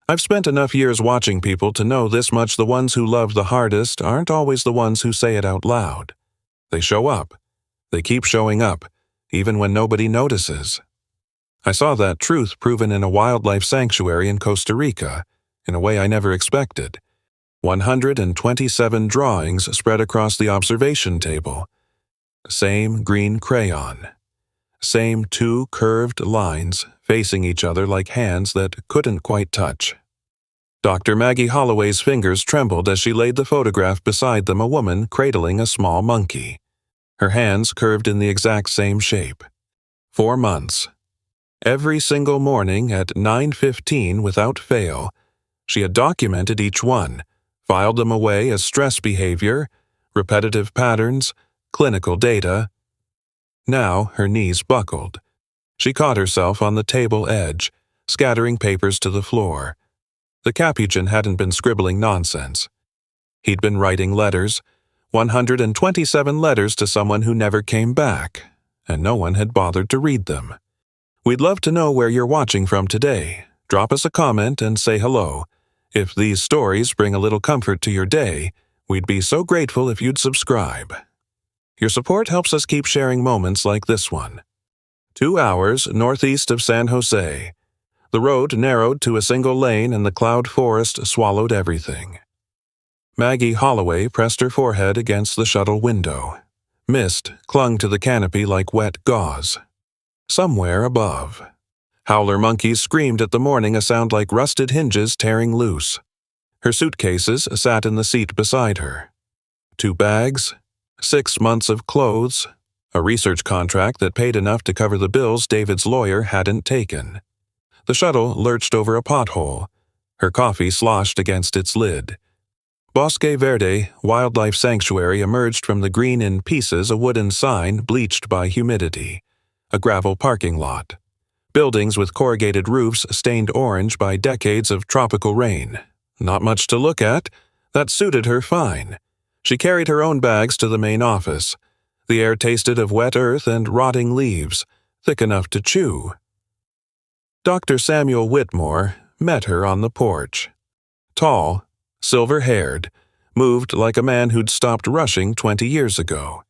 I've spent enough years watching people to know this much: the ones who love the hardest aren't always the ones who say it out loud. They show up. They keep showing up, even when nobody notices. I saw that truth proven in a wildlife sanctuary in Costa Rica, in a way I never expected. 127 drawings spread across the observation table. Same green crayon. Same two curved lines facing each other like hands that couldn't quite touch. Dr. Maggie Holloway's fingers trembled as she laid the photograph beside them, a woman cradling a small monkey. Her hands curved in the exact same shape. 4 months. Every single morning at 9:15 without fail, she had documented each one, filed them away as stress behavior, repetitive patterns, clinical data. Now her knees buckled. She caught herself on the table edge, scattering papers to the floor. The Capuchin hadn't been scribbling nonsense. He'd been writing letters, 127 letters to someone who never came back, and no one had bothered to read them. We'd love to know where you're watching from today. Drop us a comment and say hello. If these stories bring a little comfort to your day, we'd be so grateful if you'd subscribe. Your support helps us keep sharing moments like this one. 2 hours northeast of San Jose. The road narrowed to a single lane and the cloud forest swallowed everything. Maggie Holloway pressed her forehead against the shuttle window. Mist clung to the canopy like wet gauze. Somewhere above, howler monkeys screamed at the morning, a sound like rusted hinges tearing loose. Her suitcases sat in the seat beside her. 2 bags, 6 months of clothes, a research contract that paid enough to cover the bills David's lawyer hadn't taken. The shuttle lurched over a pothole. Her coffee sloshed against its lid. Bosque Verde Wildlife Sanctuary emerged from the green in pieces, a wooden sign bleached by humidity. A gravel parking lot. Buildings with corrugated roofs stained orange by decades of tropical rain. Not much to look at. That suited her fine. She carried her own bags to the main office. The air tasted of wet earth and rotting leaves, thick enough to chew. Dr. Samuel Whitmore met her on the porch. Tall, silver-haired, moved like a man who'd stopped rushing 20 years ago.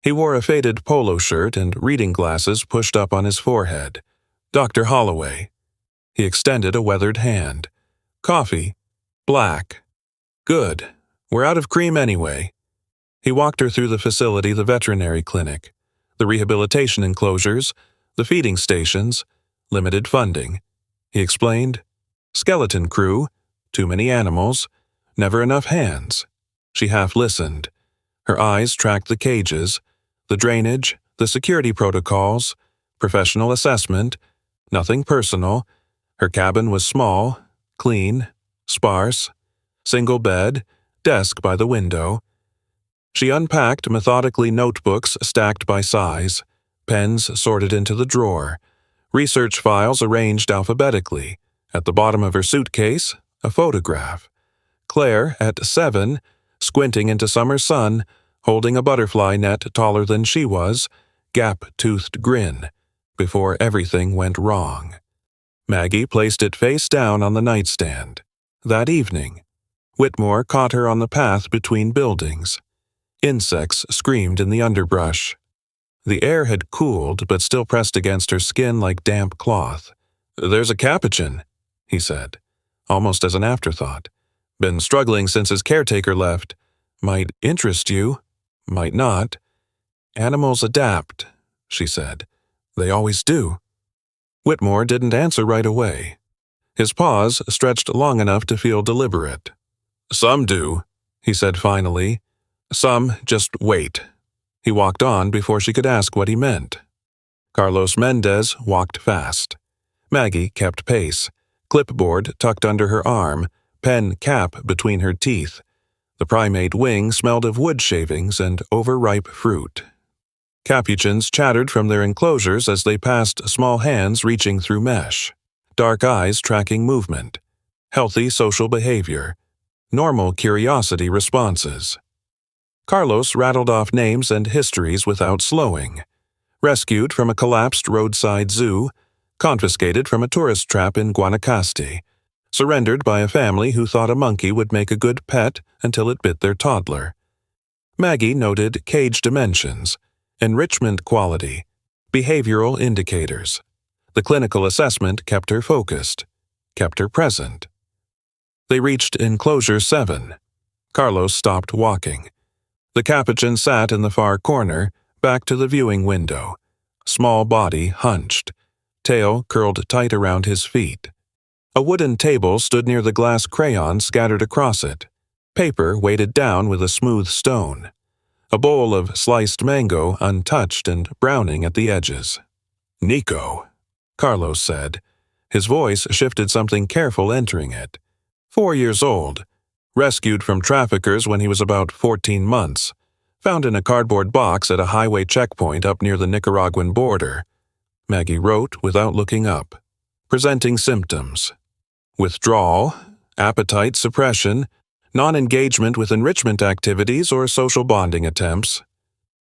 He wore a faded polo shirt and reading glasses pushed up on his forehead. Dr. Holloway. He extended a weathered hand. Coffee. Black. Good. We're out of cream anyway. He walked her through the facility, the veterinary clinic, the rehabilitation enclosures, the feeding stations, limited funding. He explained. Skeleton crew, too many animals, never enough hands. She half listened. Her eyes tracked the cages, the drainage, the security protocols, professional assessment, nothing personal. Her cabin was small, clean, sparse, single bed, desk by the window. She unpacked methodically, notebooks stacked by size, pens sorted into the drawer, research files arranged alphabetically. At the bottom of her suitcase, a photograph. Claire, at 7, squinting into summer sun, holding a butterfly net taller than she was, gap-toothed grin, before everything went wrong. Maggie placed it face down on the nightstand. That evening, Whitmore caught her on the path between buildings. Insects screamed in the underbrush. The air had cooled, but still pressed against her skin like damp cloth. "There's a Capuchin," he said, almost as an afterthought. "Been struggling since his caretaker left. Might interest you, might not. Animals adapt," she said. "They always do." Whitmore didn't answer right away. His pause stretched long enough to feel deliberate. "Some do," he said finally. "Some just wait." He walked on before she could ask what he meant. Carlos Mendez walked fast. Maggie kept pace, clipboard tucked under her arm, pen cap between her teeth. The primate wing smelled of wood shavings and overripe fruit. Capuchins chattered from their enclosures as they passed, small hands reaching through mesh, dark eyes tracking movement, healthy social behavior, normal curiosity responses. Carlos rattled off names and histories without slowing. Rescued from a collapsed roadside zoo, confiscated from a tourist trap in Guanacaste, surrendered by a family who thought a monkey would make a good pet until it bit their toddler. Maggie noted cage dimensions, enrichment quality, behavioral indicators. The clinical assessment kept her focused, kept her present. They reached enclosure 7. Carlos stopped walking. The Capuchin sat in the far corner, back to the viewing window. Small body hunched, tail curled tight around his feet. A wooden table stood near the glass crayons scattered across it. Paper weighted down with a smooth stone. A bowl of sliced mango untouched and browning at the edges. "Nico," Carlos said. His voice shifted, something careful entering it. 4 years old. Rescued from traffickers when he was about 14 months. Found in a cardboard box at a highway checkpoint up near the Nicaraguan border. Maggie wrote without looking up. Presenting symptoms: withdrawal, appetite suppression, non-engagement with enrichment activities or social bonding attempts.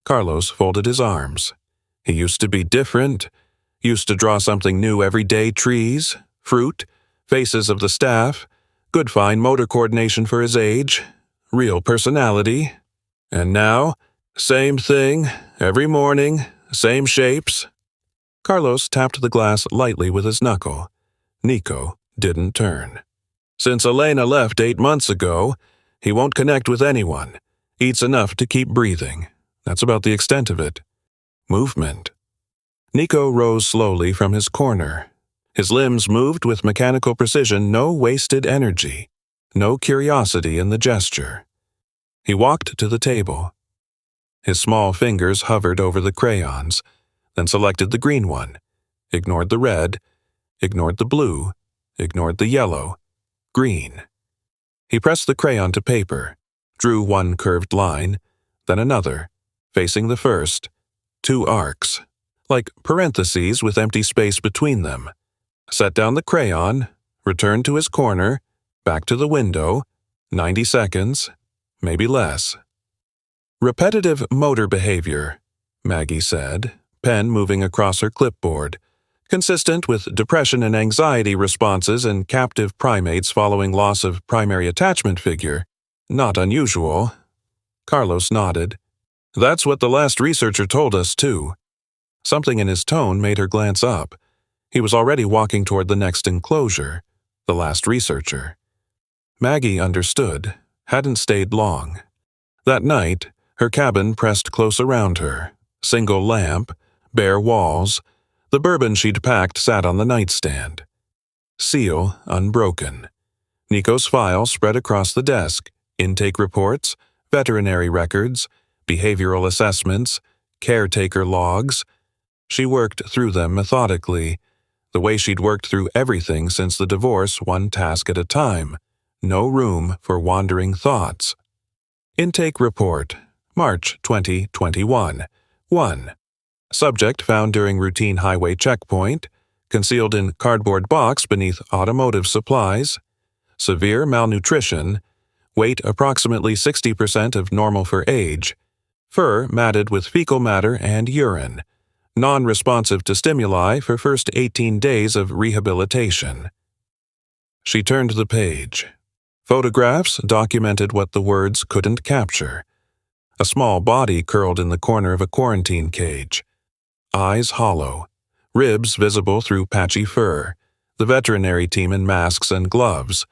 Carlos folded his arms. He used to be different, used to draw something new every day: trees, fruit, faces of the staff, good fine motor coordination for his age, real personality. And now, same thing, every morning, same shapes. Carlos tapped the glass lightly with his knuckle. Nico didn't turn. Since Elena left 8 months ago, he won't connect with anyone. Eats enough to keep breathing. That's about the extent of it. Movement. Nico rose slowly from his corner. His limbs moved with mechanical precision, no wasted energy, no curiosity in the gesture. He walked to the table. His small fingers hovered over the crayons, then selected the green one, ignored the red, ignored the blue, ignored the yellow, green. He pressed the crayon to paper, drew one curved line, then another, facing the first, 2 arcs, like parentheses with empty space between them. Set down the crayon, returned to his corner, back to the window, 90 seconds, maybe less. Repetitive motor behavior, Maggie said, pen moving across her clipboard, consistent with depression and anxiety responses in captive primates following loss of primary attachment figure. Not unusual. Carlos nodded. That's what the last researcher told us, too. Something in his tone made her glance up. He was already walking toward the next enclosure, the last researcher. Maggie understood, hadn't stayed long. That night, her cabin pressed close around her. Single lamp, bare walls. The bourbon she'd packed sat on the nightstand. Seal unbroken. Nico's file spread across the desk. Intake reports, veterinary records, behavioral assessments, caretaker logs. She worked through them methodically, the way she'd worked through everything since the divorce, one task at a time. No room for wandering thoughts. Intake report, March 2021. 1. Subject found during routine highway checkpoint, concealed in cardboard box beneath automotive supplies, severe malnutrition, weight approximately 60% of normal for age, fur matted with fecal matter and urine, non-responsive to stimuli for first 18 days of rehabilitation. She turned the page. Photographs documented what the words couldn't capture. A small body curled in the corner of a quarantine cage. Eyes hollow, ribs visible through patchy fur, the veterinary team in masks and gloves,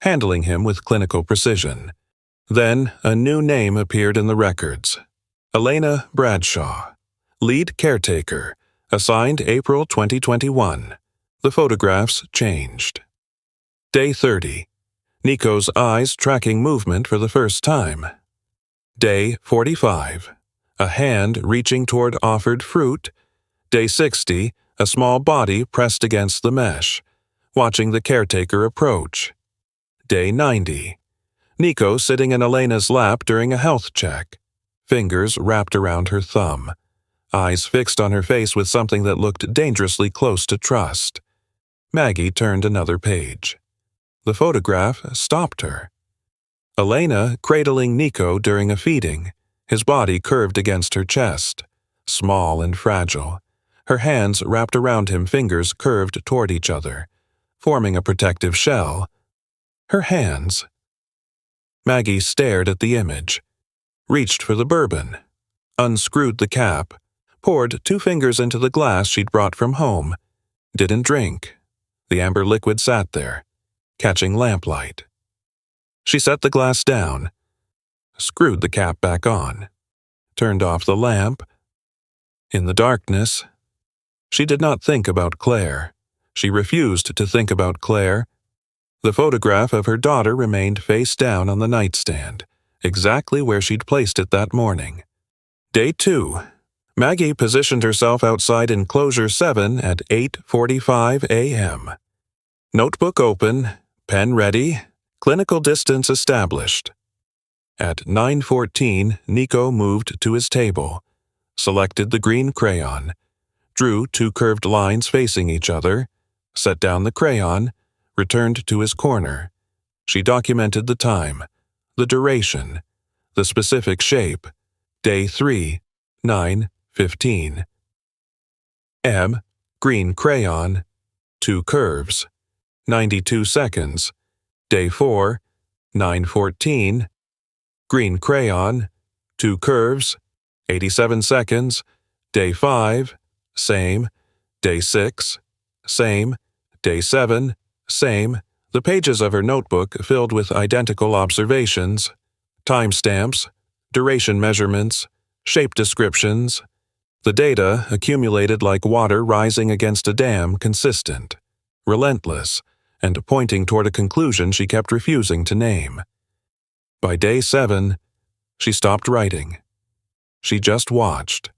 handling him with clinical precision. Then a new name appeared in the records. Elena Bradshaw, lead caretaker, assigned April 2021. The photographs changed. Day 30. Nico's eyes tracking movement for the first time. Day 45. A hand reaching toward offered fruit. Day 60. A small body pressed against the mesh, watching the caretaker approach. Day 90. Nico sitting in Elena's lap during a health check. Fingers wrapped around her thumb. Eyes fixed on her face with something that looked dangerously close to trust. Maggie turned another page. The photograph stopped her. Elena cradling Nico during a feeding, his body curved against her chest, small and fragile, her hands wrapped around him, fingers curved toward each other, forming a protective shell, Her hands. Maggie stared at the image, reached for the bourbon, unscrewed the cap, poured 2 fingers into the glass she'd brought from home, didn't drink. The amber liquid sat there, catching lamplight. She set the glass down, screwed the cap back on, turned off the lamp. In the darkness, she did not think about Claire. She refused to think about Claire. The photograph of her daughter remained face down on the nightstand, exactly where she'd placed it that morning. Day 2. Maggie positioned herself outside enclosure 7 at 8:45 a.m. Notebook open, pen ready, clinical distance established. At 9:14, Nico moved to his table, selected the green crayon, drew 2 curved lines facing each other, set down the crayon, returned to his corner. She documented the time, the duration, the specific shape. Day 3, 9:15. M, green crayon, 2 curves, 92 seconds. Day 4, 9:14. Green crayon, 2 curves, 87 seconds. Day 5, same. Day 6, same. Day 7, same. The pages of her notebook filled with identical observations, timestamps, duration measurements, shape descriptions. The data accumulated like water rising against a dam, consistent, relentless, and pointing toward a conclusion she kept refusing to name. By day 7, she stopped writing. She just watched.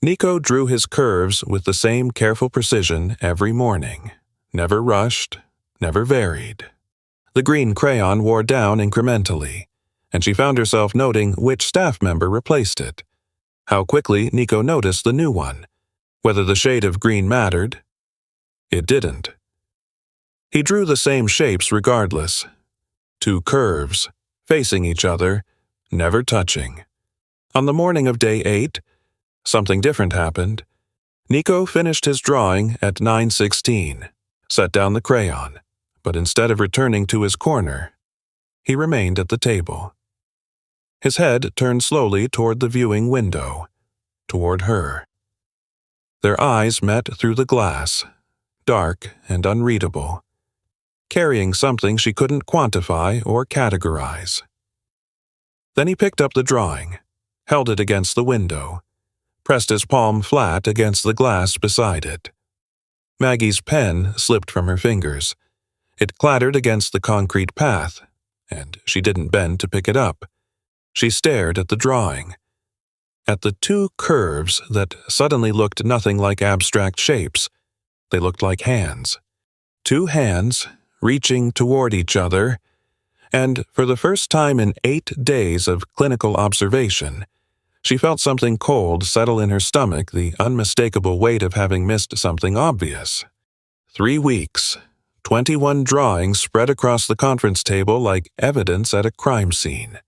Nico drew his curves with the same careful precision every morning, never rushed, never varied. The green crayon wore down incrementally, and she found herself noting which staff member replaced it, how quickly Nico noticed the new one, whether the shade of green mattered. It didn't. He drew the same shapes regardless. 2 curves, facing each other, never touching. On the morning of day 8, something different happened. Nico finished his drawing at 9:16, set down the crayon, but instead of returning to his corner, he remained at the table. His head turned slowly toward the viewing window, toward her. Their eyes met through the glass, dark and unreadable, carrying something she couldn't quantify or categorize. Then he picked up the drawing, held it against the window, pressed his palm flat against the glass beside it. Maggie's pen slipped from her fingers. It clattered against the concrete path, and she didn't bend to pick it up. She stared at the drawing, at the 2 curves that suddenly looked nothing like abstract shapes. They looked like hands. 2 hands, reaching toward each other, and for the first time in 8 days of clinical observation, she felt something cold settle in her stomach, the unmistakable weight of having missed something obvious. 3 weeks, 21 drawings spread across the conference table like evidence at a crime scene.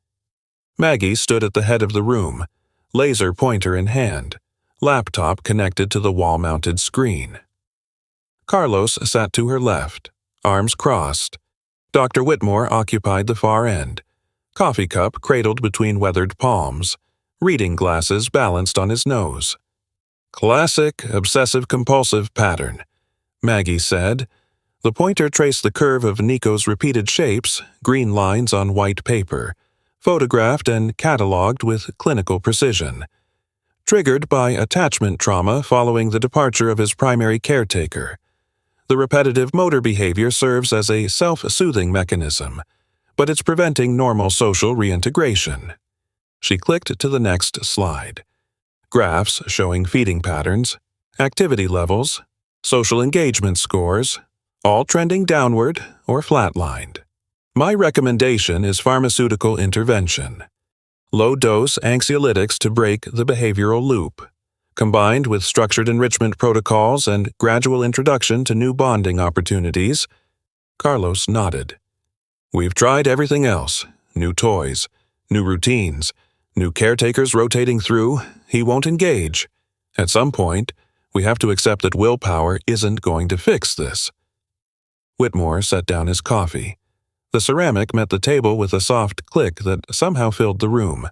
Maggie stood at the head of the room, laser pointer in hand, laptop connected to the wall-mounted screen. Carlos sat to her left, arms crossed. Dr. Whitmore occupied the far end, coffee cup cradled between weathered palms, reading glasses balanced on his nose. Classic obsessive-compulsive pattern, Maggie said. The pointer traced the curve of Nico's repeated shapes, green lines on white paper, photographed and catalogued with clinical precision. Triggered by attachment trauma following the departure of his primary caretaker. The repetitive motor behavior serves as a self-soothing mechanism, but it's preventing normal social reintegration. She clicked to the next slide. Graphs showing feeding patterns, activity levels, social engagement scores, all trending downward or flatlined. My recommendation is pharmaceutical intervention. Low-dose anxiolytics to break the behavioral loop, combined with structured enrichment protocols and gradual introduction to new bonding opportunities. Carlos nodded. We've tried everything else. New toys, new routines, new caretakers rotating through. He won't engage. At some point, we have to accept that willpower isn't going to fix this. Whitmore set down his coffee, The ceramic met the table with a soft click that somehow filled the room.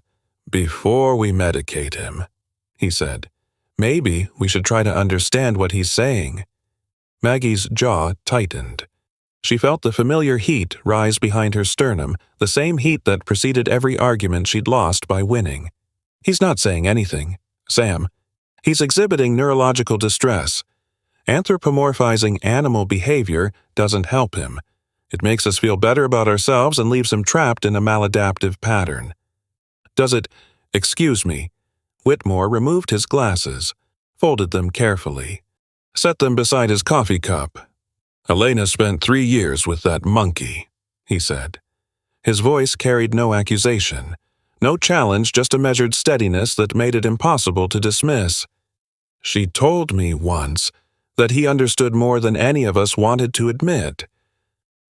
"Before we medicate him," he said, "maybe we should try to understand what he's saying." Maggie's jaw tightened. She felt the familiar heat rise behind her sternum, the same heat that preceded every argument she'd lost by winning. "He's not saying anything, Sam. He's exhibiting neurological distress. Anthropomorphizing animal behavior doesn't help him. It makes us feel better about ourselves and leaves him trapped in a maladaptive pattern." "Does it— Excuse me." Whitmore removed his glasses, folded them carefully, set them beside his coffee cup. "Elena spent 3 years with that monkey," he said. His voice carried no accusation, no challenge, just a measured steadiness that made it impossible to dismiss. "She told me once that he understood more than any of us wanted to admit.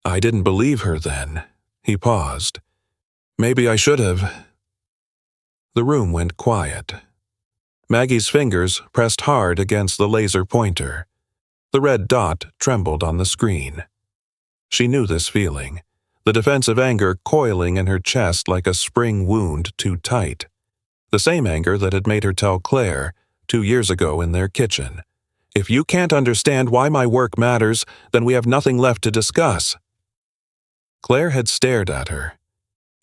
I didn't believe her then." He paused. "Maybe I should have." The room went quiet. Maggie's fingers pressed hard against the laser pointer. The red dot trembled on the screen. She knew this feeling, the defensive anger coiling in her chest like a spring wound too tight. The same anger that had made her tell Claire, 2 years ago in their kitchen, "If you can't understand why my work matters, then we have nothing left to discuss." Claire had stared at her.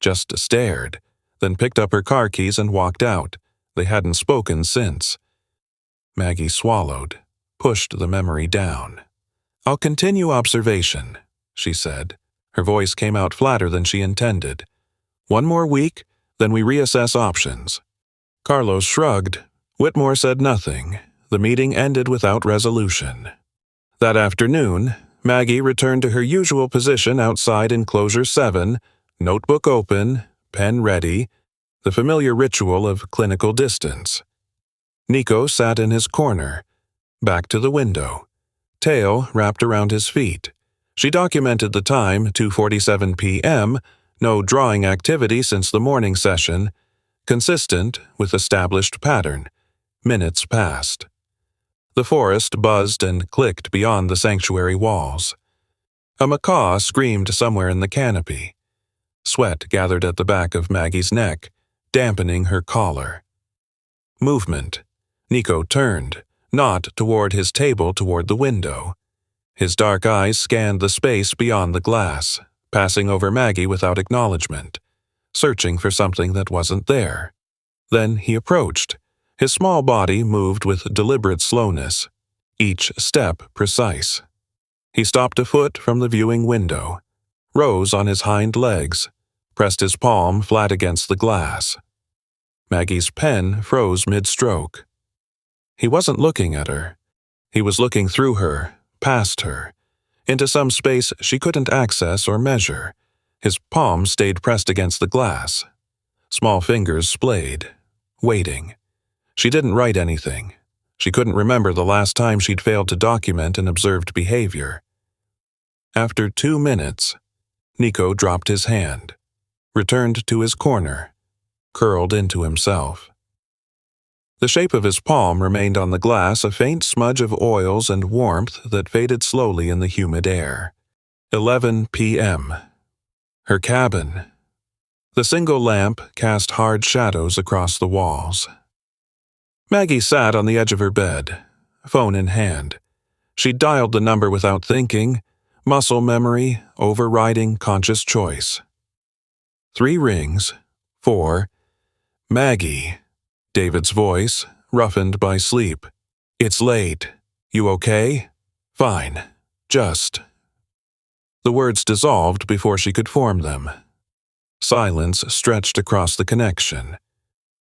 Just stared, then picked up her car keys and walked out. They hadn't spoken since. Maggie swallowed, pushed the memory down. "I'll continue observation," she said. Her voice came out flatter than she intended. "1 more week, then we reassess options." Carlos shrugged. Whitmore said nothing. The meeting ended without resolution. That afternoon, Maggie returned to her usual position outside enclosure 7, notebook open, pen ready, the familiar ritual of clinical distance. Nico sat in his corner, back to the window, tail wrapped around his feet. She documented the time, 2:47 p.m., no drawing activity since the morning session, consistent with established pattern. Minutes passed. The forest buzzed and clicked beyond the sanctuary walls. A macaw screamed somewhere in the canopy. Sweat gathered at the back of Maggie's neck, dampening her collar. Movement. Nico turned, not toward his table, toward the window. His dark eyes scanned the space beyond the glass, passing over Maggie without acknowledgement, searching for something that wasn't there. Then he approached. His small body moved with deliberate slowness, each step precise. He stopped a foot from the viewing window, rose on his hind legs, pressed his palm flat against the glass. Maggie's pen froze mid-stroke. He wasn't looking at her. He was looking through her, past her, into some space she couldn't access or measure. His palm stayed pressed against the glass. Small fingers splayed, waiting. She didn't write anything. She couldn't remember the last time she'd failed to document an observed behavior. After 2 minutes, Nico dropped his hand, returned to his corner, curled into himself. The shape of his palm remained on the glass, a faint smudge of oils and warmth that faded slowly in the humid air. 11 p.m. Her cabin. The single lamp cast hard shadows across the walls. Maggie sat on the edge of her bed, phone in hand. She dialed the number without thinking, muscle memory overriding conscious choice. 3 rings. 4. "Maggie," David's voice, roughened by sleep. "It's late. You okay?" "Fine. Just." The words dissolved before she could form them. Silence stretched across the connection.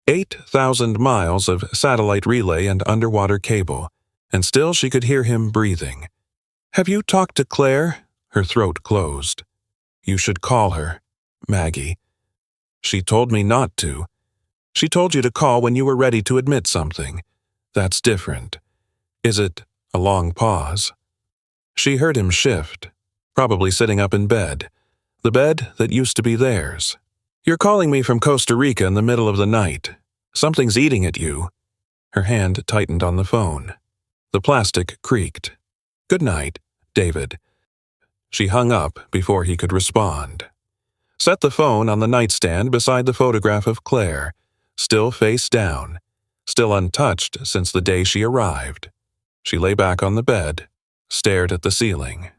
8,000 miles of satellite relay and underwater cable, and still she could hear him breathing. "Have you talked to Claire?" Her throat closed. "You should call her, Maggie." "She told me not to." "She told you to call when you were ready to admit something. That's different." "Is it—" A long pause. She heard him shift, probably sitting up in bed, the bed that used to be theirs. "You're calling me from Costa Rica in the middle of the night. Something's eating at you." Her hand tightened on the phone. The plastic creaked. "Good night, David." She hung up before he could respond. Set the phone on the nightstand beside the photograph of Claire, still face down, still untouched since the day she arrived. She lay back on the bed, stared at the ceiling.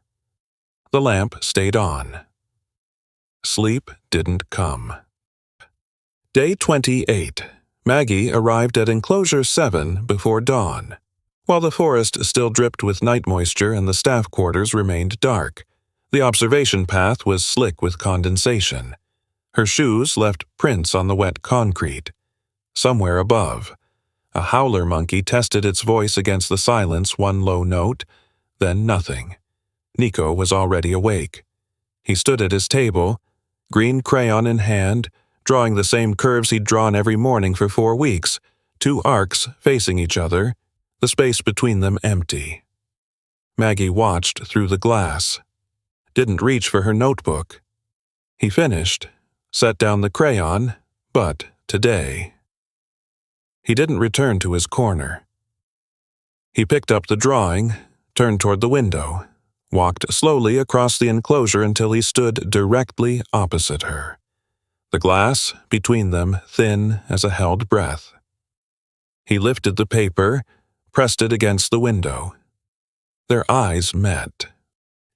The lamp stayed on. Sleep didn't come. Day 28. Maggie arrived at Enclosure 7 before dawn. While the forest still dripped with night moisture and the staff quarters remained dark, the observation path was slick with condensation. Her shoes left prints on the wet concrete. Somewhere above, a howler monkey tested its voice against the silence one low note, then nothing. Nico was already awake. He stood at his table, green crayon in hand, drawing the same curves he'd drawn every morning for 4 weeks, 2 arcs facing each other, the space between them empty. Maggie watched through the glass. Didn't reach for her notebook. He finished, set down the crayon, but today. He didn't return to his corner. He picked up the drawing, turned toward the window, walked slowly across the enclosure until he stood directly opposite her. The glass between them thin as a held breath. He lifted the paper, pressed it against the window. Their eyes met.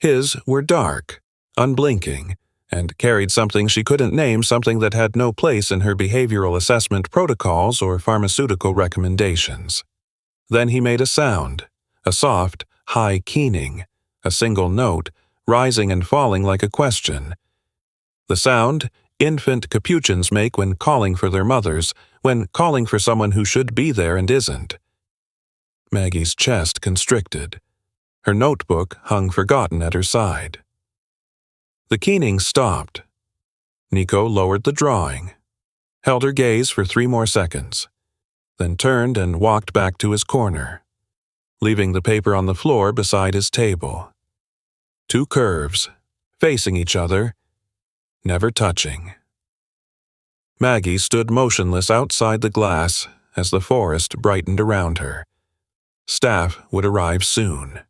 His were dark, unblinking, and carried something she couldn't name, something that had no place in her behavioral assessment protocols or pharmaceutical recommendations. Then he made a sound, a soft, high keening, a single note, rising and falling like a question. The sound infant Capuchins make when calling for their mothers, when calling for someone who should be there and isn't. Maggie's chest constricted. Her notebook hung forgotten at her side. The keening stopped. Nico lowered the drawing, held her gaze for 3 more seconds, then turned and walked back to his corner, leaving the paper on the floor beside his table. 2 curves, facing each other, never touching. Maggie stood motionless outside the glass as the forest brightened around her. Staff would arrive soon.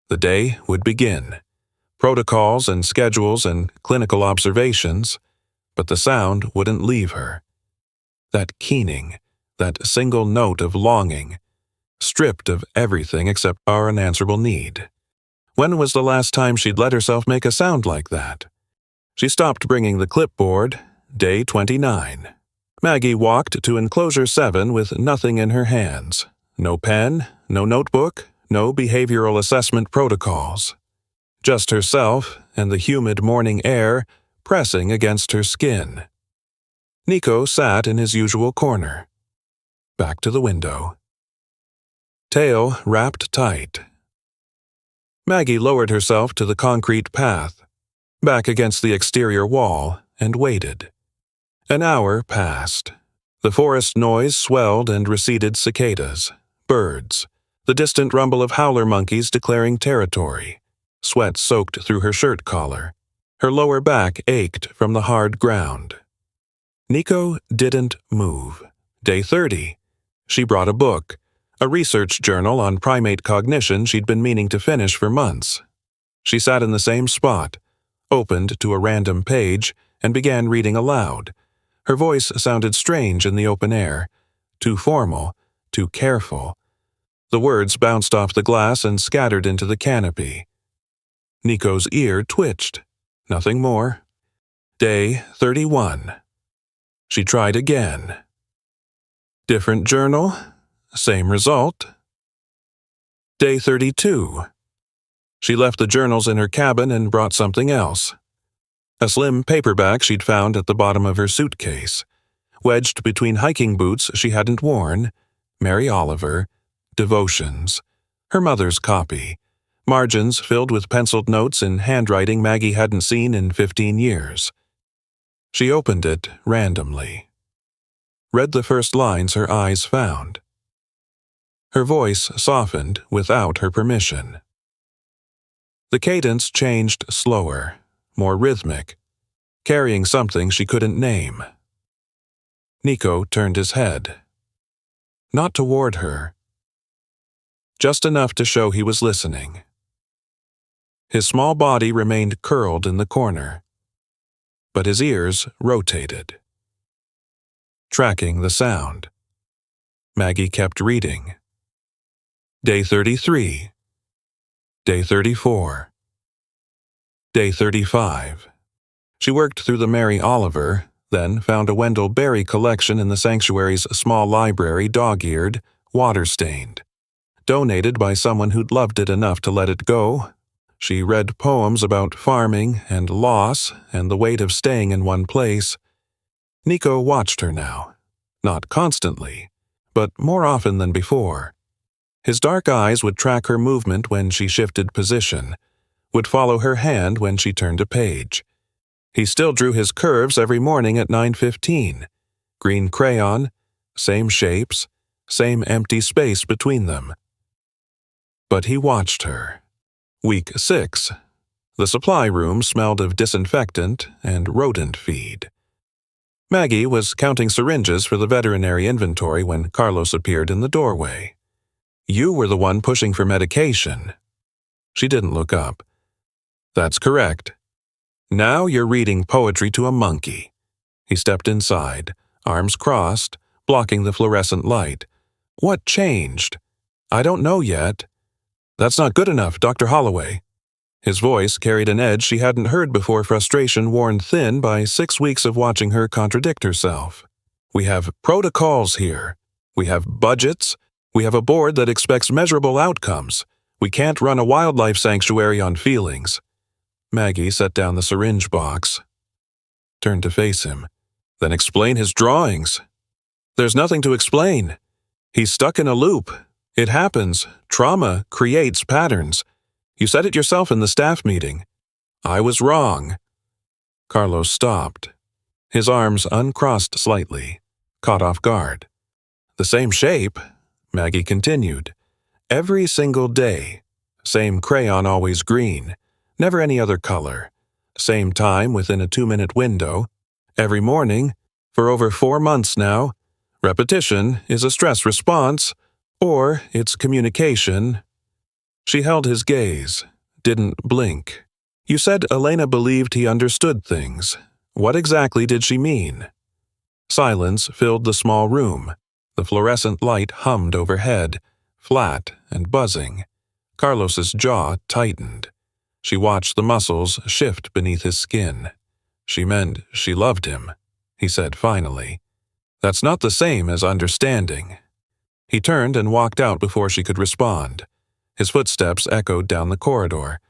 The day would begin. Protocols and schedules and clinical observations, but the sound wouldn't leave her. That keening, that single note of longing, stripped of everything except our unanswerable need. When was the last time she'd let herself make a sound like that? She stopped bringing the clipboard. Day 29. Maggie walked to Enclosure 7 with nothing in her hands. No pen, no notebook, no behavioral assessment protocols. Just herself and the humid morning air pressing against her skin. Nico sat in his usual corner, back to the window. Tail wrapped tight. Maggie lowered herself to the concrete path, back against the exterior wall, and waited. An hour passed. The forest noise swelled and receded cicadas, birds, the distant rumble of howler monkeys declaring territory. Sweat soaked through her shirt collar. Her lower back ached from the hard ground. Nico didn't move. Day 30. She brought a book, a research journal on primate cognition she'd been meaning to finish for months. She sat in the same spot, opened to a random page, and began reading aloud. Her voice sounded strange in the open air, too formal, too careful. The words bounced off the glass and scattered into the canopy. Nico's ear twitched. Nothing more. Day 31. She tried again. Different journal, same result. Day 32. She left the journals in her cabin and brought something else. A slim paperback she'd found at the bottom of her suitcase, wedged between hiking boots she hadn't worn, Mary Oliver, Devotions, her mother's copy, margins filled with penciled notes in handwriting Maggie hadn't seen in 15 years. She opened it randomly, read the first lines her eyes found. Her voice softened without her permission. The cadence changed slower, more rhythmic, carrying something she couldn't name. Nico turned his head. Not toward her. Just enough to show he was listening. His small body remained curled in the corner. but his ears rotated. Tracking the sound. Maggie kept reading. Day 33. Day 34. Day 35. She worked through the Mary Oliver, then found a Wendell Berry collection in the sanctuary's small library, dog-eared, water-stained. Donated by someone who'd loved it enough to let it go. She read poems about farming and loss and the weight of staying in one place. Nico watched her now. Not constantly, but more often than before. His dark eyes would track her movement when she shifted position, would follow her hand when she turned a page. He still drew his curves every morning at 9:15. Green crayon, same shapes, same empty space between them. But he watched her. Week 6. The supply room smelled of disinfectant and rodent feed. Maggie was counting syringes for the veterinary inventory when Carlos appeared in the doorway. "You were the one pushing for medication." She didn't look up. "That's correct. Now you're reading poetry to a monkey." He stepped inside, arms crossed, blocking the fluorescent light. "What changed?" "I don't know yet." "That's not good enough, Dr. Holloway." His voice carried an edge she hadn't heard before, frustration worn thin by 6 weeks of watching her contradict herself. "We have protocols here. We have budgets. We have a board that expects measurable outcomes. We can't run a wildlife sanctuary on feelings." Maggie set down the syringe box, turned to face him. "Then explain his drawings." "There's nothing to explain. He's stuck in a loop. It happens. Trauma creates patterns. You said it yourself in the staff meeting." "I was wrong." Carlos stopped. His arms uncrossed slightly, caught off guard. "The same shape," Maggie continued. "Every single day. Same crayon, always green. Never any other color. Same time within a 2-minute window. Every morning. For over 4 months now. Repetition is a stress response, or it's communication." She held his gaze, didn't blink. "You said Elena believed he understood things. What exactly did she mean?" Silence filled the small room. The fluorescent light hummed overhead, flat and buzzing. Carlos's jaw tightened. She watched the muscles shift beneath his skin. "She meant she loved him," he said finally. "That's not the same as understanding." He turned and walked out before she could respond. His footsteps echoed down the corridor,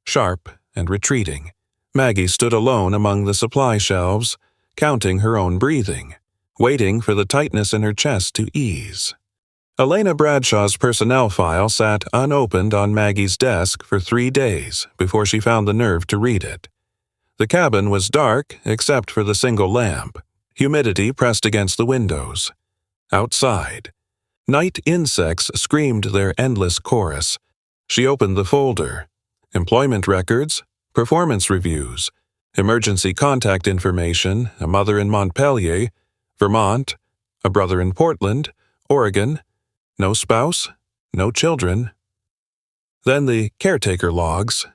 sharp and retreating. Maggie stood alone among the supply shelves, counting her own breathing, waiting for the tightness in her chest to ease. Elena Bradshaw's personnel file sat unopened on Maggie's desk for 3 days before she found the nerve to read it. The cabin was dark except for the single lamp. Humidity pressed against the windows. Outside, night insects screamed their endless chorus. She opened the folder. Employment records, performance reviews, emergency contact information, a mother in Montpelier, Vermont, a brother in Portland, Oregon. No spouse, no children. Then the caretaker logs.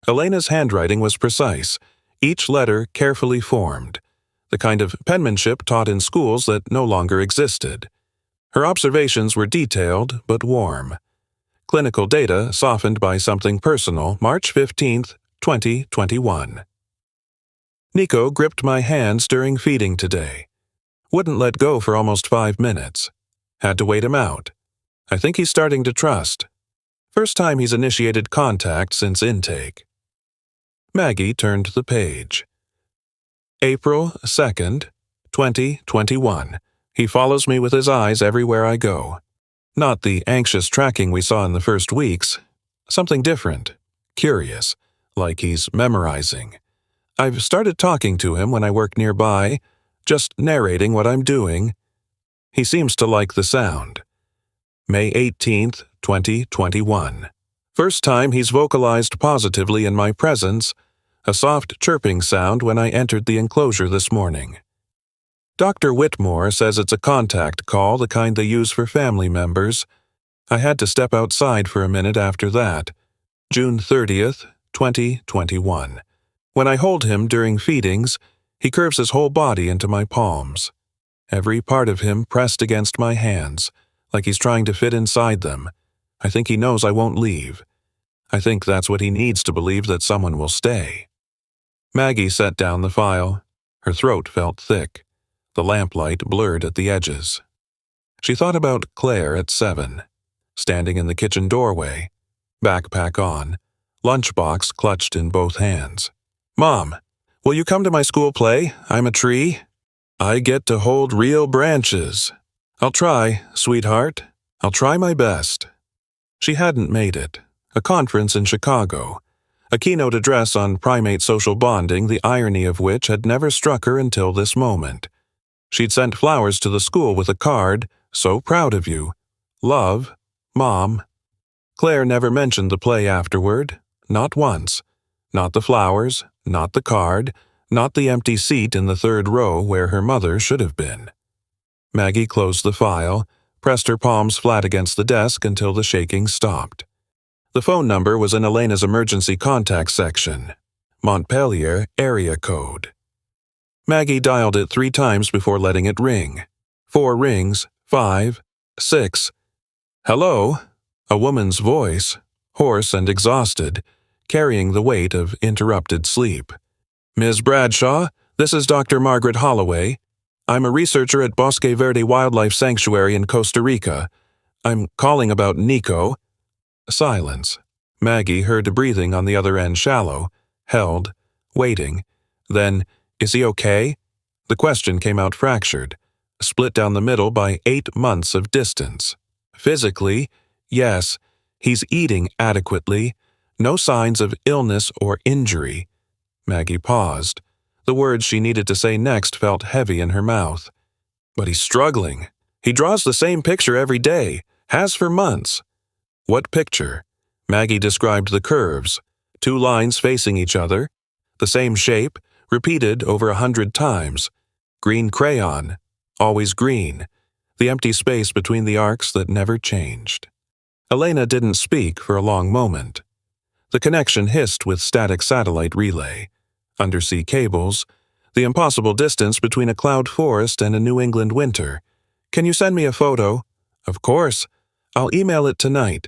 Elena's handwriting was precise, each letter carefully formed, the kind of penmanship taught in schools that no longer existed. Her observations were detailed but warm. Clinical data softened by something personal, March 15, 2021. "Nico gripped my hands during feeding today. Wouldn't let go for almost 5 minutes. Had to wait him out. I think he's starting to trust. First time he's initiated contact since intake." Maggie turned the page. April 2nd, 2021. "He follows me with his eyes everywhere I go. Not the anxious tracking we saw in the first weeks. Something different. Curious. Like he's memorizing. I've started talking to him when I work nearby, just narrating what I'm doing. He seems to like the sound." May 18th, 2021. "First time he's vocalized positively in my presence, a soft chirping sound when I entered the enclosure this morning. Dr. Whitmore says it's a contact call, the kind they use for family members. I had to step outside for a minute after that. June 30th, 2021. When I hold him during feedings, he curves his whole body into my palms. Every part of him pressed against my hands, like he's trying to fit inside them. I think he knows I won't leave. I think that's what he needs to believe that someone will stay. Maggie set down the file. Her throat felt thick. The lamplight blurred at the edges. She thought about Claire at 7, standing in the kitchen doorway, backpack on, lunchbox clutched in both hands. "Mom, will you come to my school play? I'm a tree. I get to hold real branches. I'll try, sweetheart. I'll try my best." She hadn't made it. A conference in Chicago. A keynote address on primate social bonding, the irony of which had never struck her until this moment. She'd sent flowers to the school with a card, "So proud of you. Love, Mom." Claire never mentioned the play afterward. Not once. Not the flowers, not the card, not the empty seat in the third row where her mother should have been. Maggie closed the file, pressed her palms flat against the desk until the shaking stopped. The phone number was in Elena's emergency contact section. Montpelier area code. Maggie dialed it 3 times before letting it ring. 4 rings, 5, 6. "Hello?" A woman's voice, hoarse and exhausted, carrying the weight of interrupted sleep. "Ms. Bradshaw, this is Dr. Margaret Holloway. I'm a researcher at Bosque Verde Wildlife Sanctuary in Costa Rica. I'm calling about Nico." Silence. Maggie heard breathing on the other end shallow, held, waiting. Then, "Is he okay?" The question came out fractured, split down the middle by 8 months of distance. Physically, yes, he's eating adequately. No signs of illness or injury. Maggie paused. The words she needed to say next felt heavy in her mouth. "But he's struggling. He draws the same picture every day, has for months." What picture? Maggie described the curves, 2 lines facing each other, the same shape, repeated over 100 times. Green crayon, always green, the empty space between the arcs that never changed. Elena didn't speak for a long moment. The connection hissed with static satellite relay, undersea cables, the impossible distance between a cloud forest and a New England winter. "Can you send me a photo?" "Of course. I'll email it tonight."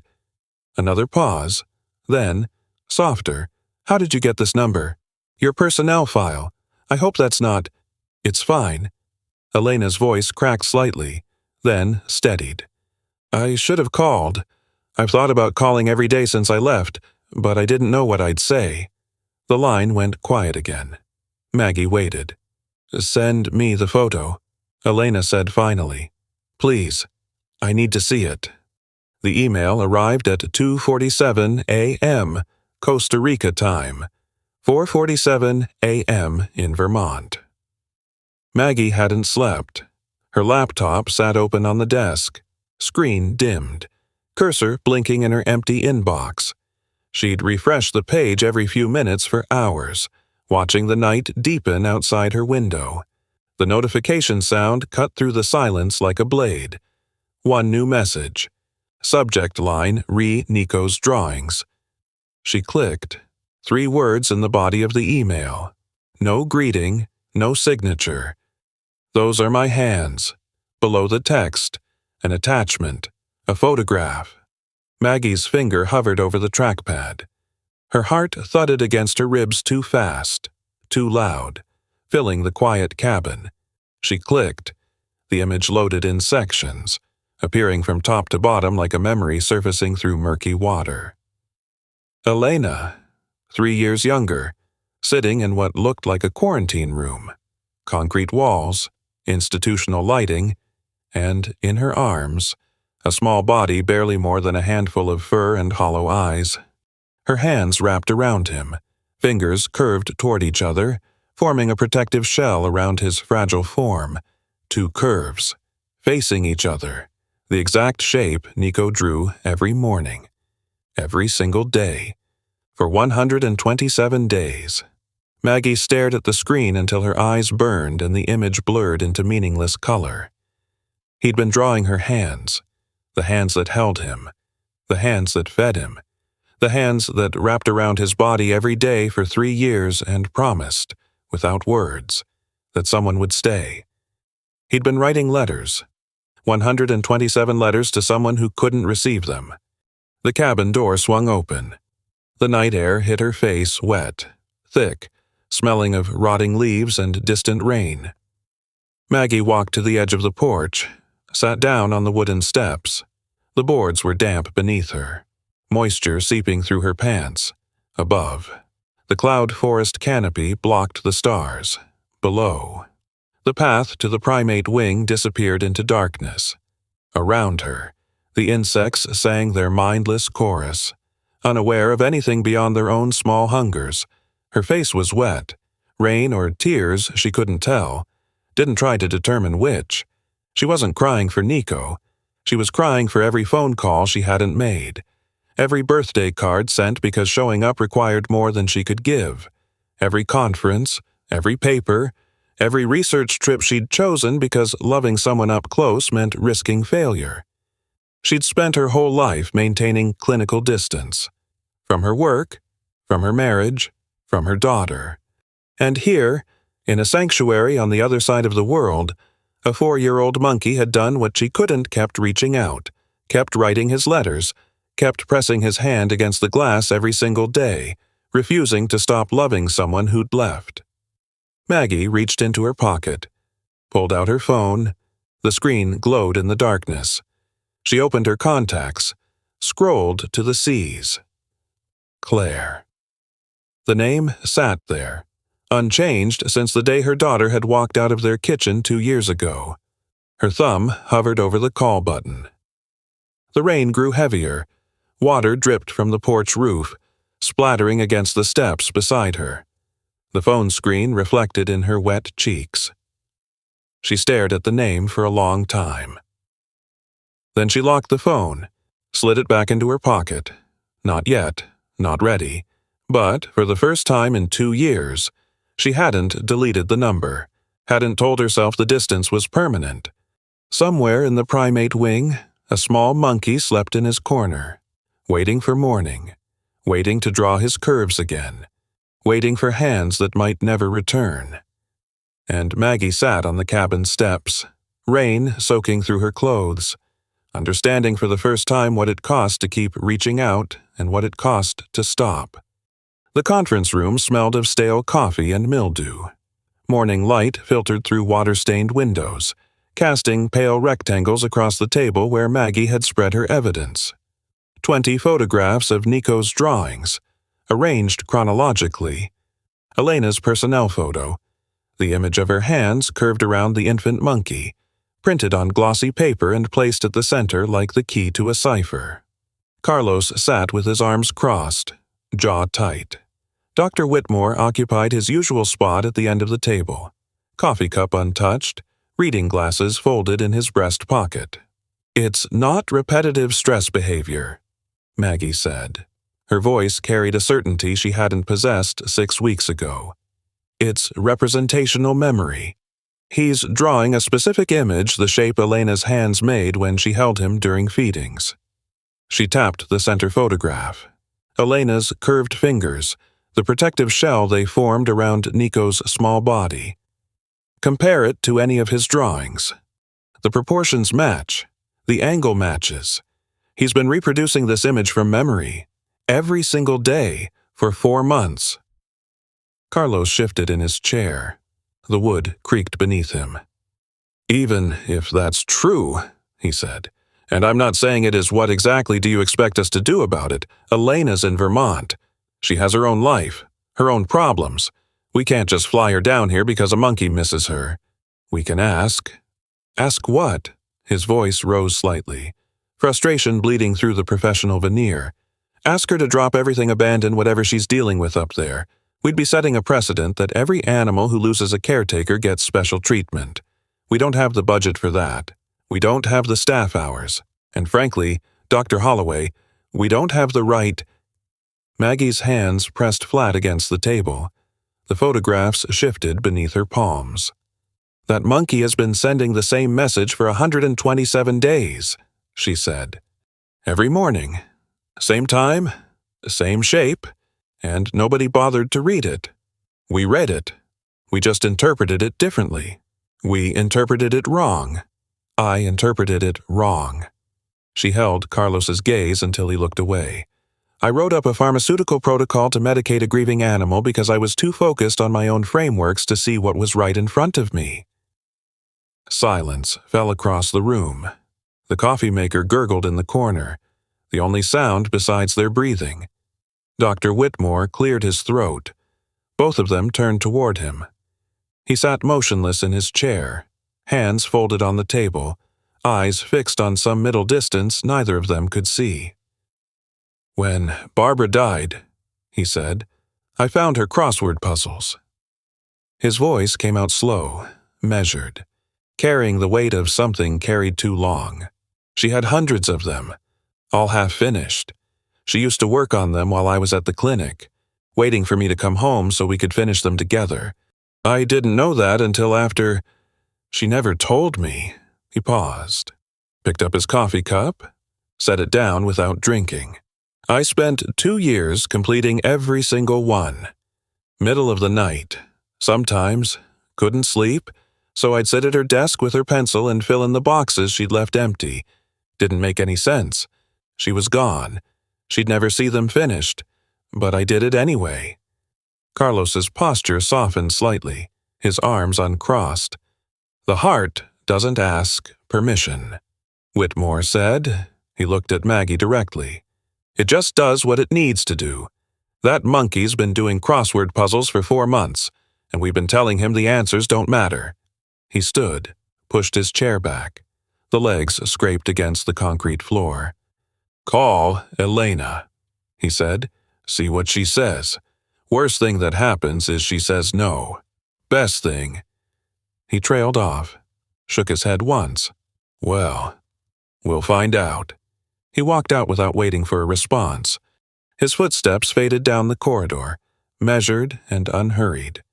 Another pause. Then, softer. "How did you get this number?" "Your personnel file. I hope that's not—" "It's fine." Elena's voice cracked slightly, then steadied. "I should have called. I've thought about calling every day since I left, but I didn't know what I'd say." The line went quiet again. Maggie waited. "Send me the photo," Elena said finally. "Please. I need to see it." The email arrived at 2:47 a.m. Costa Rica time, 4:47 a.m. in Vermont. Maggie hadn't slept. Her laptop sat open on the desk, screen dimmed, cursor blinking in her empty inbox. She'd refresh the page every few minutes for hours, watching the night deepen outside her window. The notification sound cut through the silence like a blade. One new message. Subject line, Nico's drawings. She clicked. 3 words in the body of the email. No greeting, no signature. "Those are my hands." Below the text, an attachment, a photograph. Maggie's finger hovered over the trackpad. Her heart thudded against her ribs too fast, too loud, filling the quiet cabin. She clicked. The image loaded in sections, appearing from top to bottom like a memory surfacing through murky water. Elena, 3 years younger, sitting in what looked like a quarantine room. Concrete walls, institutional lighting, and, in her arms, a small body barely more than a handful of fur and hollow eyes. Her hands wrapped around him, fingers curved toward each other, forming a protective shell around his fragile form. 2 curves, facing each other, the exact shape Nico drew every morning, every single day, for 127 days. Maggie stared at the screen until her eyes burned and the image blurred into meaningless color. He'd been drawing her hands, the hands that held him, the hands that fed him, The hands that wrapped around his body every day for 3 years and promised, without words, that someone would stay. He'd been writing letters, 127 letters to someone who couldn't receive them. The cabin door swung open. The night air hit her face wet, thick, smelling of rotting leaves and distant rain. Maggie walked to the edge of the porch, sat down on the wooden steps. The boards were damp beneath her, moisture seeping through her pants. Above, the cloud forest canopy blocked the stars. Below, the path to the primate wing disappeared into darkness. Around her, the insects sang their mindless chorus, unaware of anything beyond their own small hungers. Her face was wet. Rain or tears, she couldn't tell. Didn't try to determine which. She wasn't crying for Nico. She was crying for every phone call she hadn't made, every birthday card sent because showing up required more than she could give, every conference, every paper, every research trip she'd chosen because loving someone up close meant risking failure. She'd spent her whole life maintaining clinical distance, from her work, from her marriage, from her daughter. And here, in a sanctuary on the other side of the world, a 4-year-old monkey had done what she couldn't, kept reaching out, kept writing his letters, kept pressing his hand against the glass every single day, refusing to stop loving someone who'd left. Maggie reached into her pocket, pulled out her phone. The screen glowed in the darkness. She opened her contacts, scrolled to the C's. Claire. The name sat there, unchanged since the day her daughter had walked out of their kitchen 2 years ago. Her thumb hovered over the call button. The rain grew heavier. Water dripped from the porch roof, splattering against the steps beside her. The phone screen reflected in her wet cheeks. She stared at the name for a long time. Then she locked the phone, slid it back into her pocket. Not yet, not ready. But, for the first time in 2 years, she hadn't deleted the number, hadn't told herself the distance was permanent. Somewhere in the primate wing, a small monkey slept in his corner, waiting for morning, waiting to draw his curves again, waiting for hands that might never return. And Maggie sat on the cabin steps, rain soaking through her clothes, understanding for the first time what it cost to keep reaching out and what it cost to stop. The conference room smelled of stale coffee and mildew. Morning light filtered through water-stained windows, casting pale rectangles across the table where Maggie had spread her evidence. 20 photographs of Nico's drawings, arranged chronologically. Elena's personnel photo, the image of her hands curved around the infant monkey, printed on glossy paper and placed at the center like the key to a cipher. Carlos sat with his arms crossed, jaw tight. Dr. Whitmore occupied his usual spot at the end of the table, coffee cup untouched, reading glasses folded in his breast pocket. "It's not repetitive stress behavior," Maggie said. Her voice carried a certainty she hadn't possessed 6 weeks ago. "It's representational memory. He's drawing a specific image the shape Elena's hands made when she held him during feedings." She tapped the center photograph. Elena's curved fingers, the protective shell they formed around Nico's small body. Compare it to any of his drawings. The proportions match. The angle matches. He's been reproducing this image from memory, every single day, for 4 months. Carlos shifted in his chair. The wood creaked beneath him. "Even if that's true," he said, "and I'm not saying it is, what exactly do you expect us to do about it? Elena's in Vermont. She has her own life, her own problems. We can't just fly her down here because a monkey misses her. We can ask." "Ask what?" His voice rose slightly, frustration bleeding through the professional veneer. "Ask her to drop everything, abandon whatever she's dealing with up there. We'd be setting a precedent that every animal who loses a caretaker gets special treatment. We don't have the budget for that. We don't have the staff hours. And frankly, Dr. Holloway, we don't have the right—" Maggie's hands pressed flat against the table. The photographs shifted beneath her palms. "That monkey has been sending the same message for 127 days, she said. "Every morning. Same time, Same shape, and nobody bothered to read it. We read it. We just interpreted it differently. We interpreted it wrong. I interpreted it wrong. She held Carlos's gaze until he looked away. I wrote up a pharmaceutical protocol to medicate a grieving animal because I was too focused on my own frameworks to see what was right in front of me. Silence fell across the room. The coffee maker gurgled in the corner, the only sound besides their breathing. Dr. Whitmore cleared his throat. Both of them turned toward him. He sat motionless in his chair, hands folded on the table, eyes fixed on some middle distance neither of them could see. "When Barbara died," he said, "I found her crossword puzzles." His voice came out slow, measured, carrying the weight of something carried too long. She had hundreds of them, all half finished. She used to work on them while I was at the clinic, waiting for me to come home so we could finish them together. I didn't know that until after. She never told me. He paused, picked up his coffee cup, set it down without drinking. I spent 2 years completing every single one. Middle of the night. Sometimes. Couldn't sleep, so I'd sit at her desk with her pencil and fill in the boxes she'd left empty. Didn't make any sense. She was gone. She'd never see them finished. But I did it anyway. Carlos's posture softened slightly, his arms uncrossed. The heart doesn't ask permission, Whitmore said. He looked at Maggie directly. It just does what it needs to do. That monkey's been doing crossword puzzles for 4 months, and we've been telling him the answers don't matter. He stood, pushed his chair back. The legs scraped against the concrete floor. "Call Elena," he said. "See what she says. Worst thing that happens is she says no. Best thing." He trailed off, shook his head once. "Well, we'll find out." He walked out without waiting for a response. His footsteps faded down the corridor, measured and unhurried.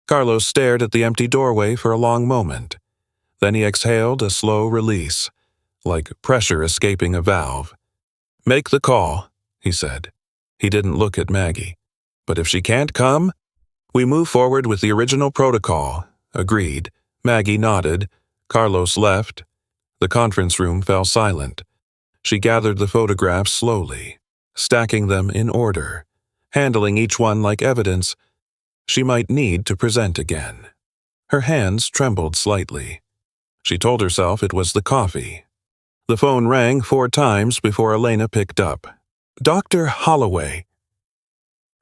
Carlos stared at the empty doorway for a long moment. Then he exhaled a slow release, like pressure escaping a valve. "Make the call," he said. He didn't look at Maggie. "But if she can't come, we move forward with the original protocol." Agreed. Maggie nodded. Carlos left. The conference room fell silent. She gathered the photographs slowly, stacking them in order, handling each one like evidence she might need to present again. Her hands trembled slightly. She told herself it was the coffee. The phone rang 4 times before Elena picked up. "Dr. Holloway."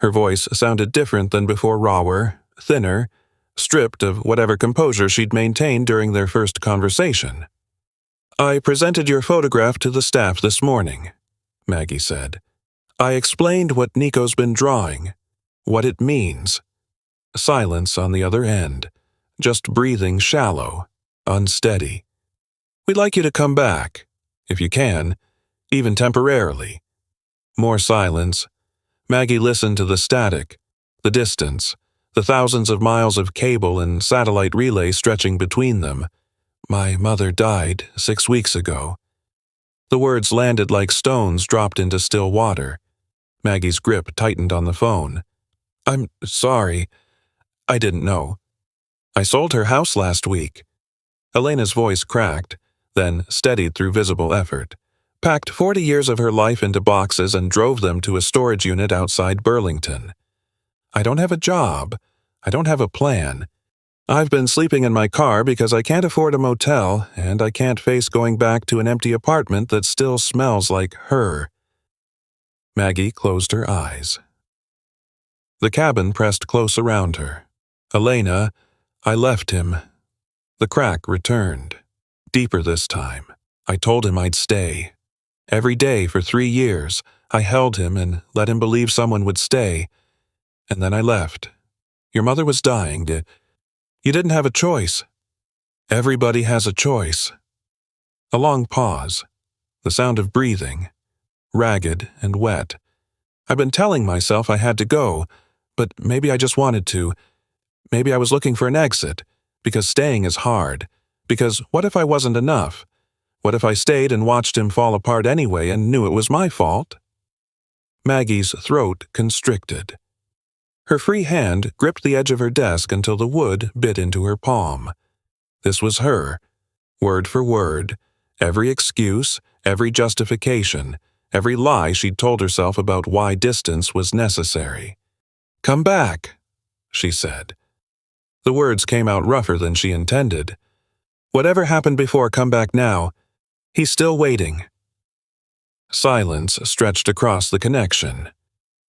Her voice sounded different than before, rawer, thinner, stripped of whatever composure she'd maintained during their first conversation. "I presented your photograph to the staff this morning," Maggie said. "I explained what Nico's been drawing, what it means." Silence on the other end, just breathing shallow, unsteady. "We'd like you to come back, if you can, even temporarily." More silence. Maggie listened to the static, the distance, the thousands of miles of cable and satellite relay stretching between them. "My mother died 6 weeks ago." The words landed like stones dropped into still water. Maggie's grip tightened on the phone. "I'm sorry. I didn't know. I sold her house last week." Elena's voice cracked, then steadied through visible effort. "Packed 40 years of her life into boxes and drove them to a storage unit outside Burlington. I don't have a job. I don't have a plan. I've been sleeping in my car because I can't afford a motel, and I can't face going back to an empty apartment that still smells like her." Maggie closed her eyes. The cabin pressed close around her. "Elena, I left him." The crack returned, deeper this time. "I told him I'd stay. Every day for 3 years, I held him and let him believe someone would stay. And then I left. Your mother was dying. You didn't have a choice. Everybody has a choice." A long pause. The sound of breathing, ragged and wet. "I've been telling myself I had to go, but maybe I just wanted to. Maybe I was looking for an exit, because staying is hard. Because what if I wasn't enough? What if I stayed and watched him fall apart anyway and knew it was my fault?" Maggie's throat constricted. Her free hand gripped the edge of her desk until the wood bit into her palm. This was her, word for word, every excuse, every justification, every lie she'd told herself about why distance was necessary. "Come back," she said. The words came out rougher than she intended. "Whatever happened before, come back now. He's still waiting." Silence stretched across the connection.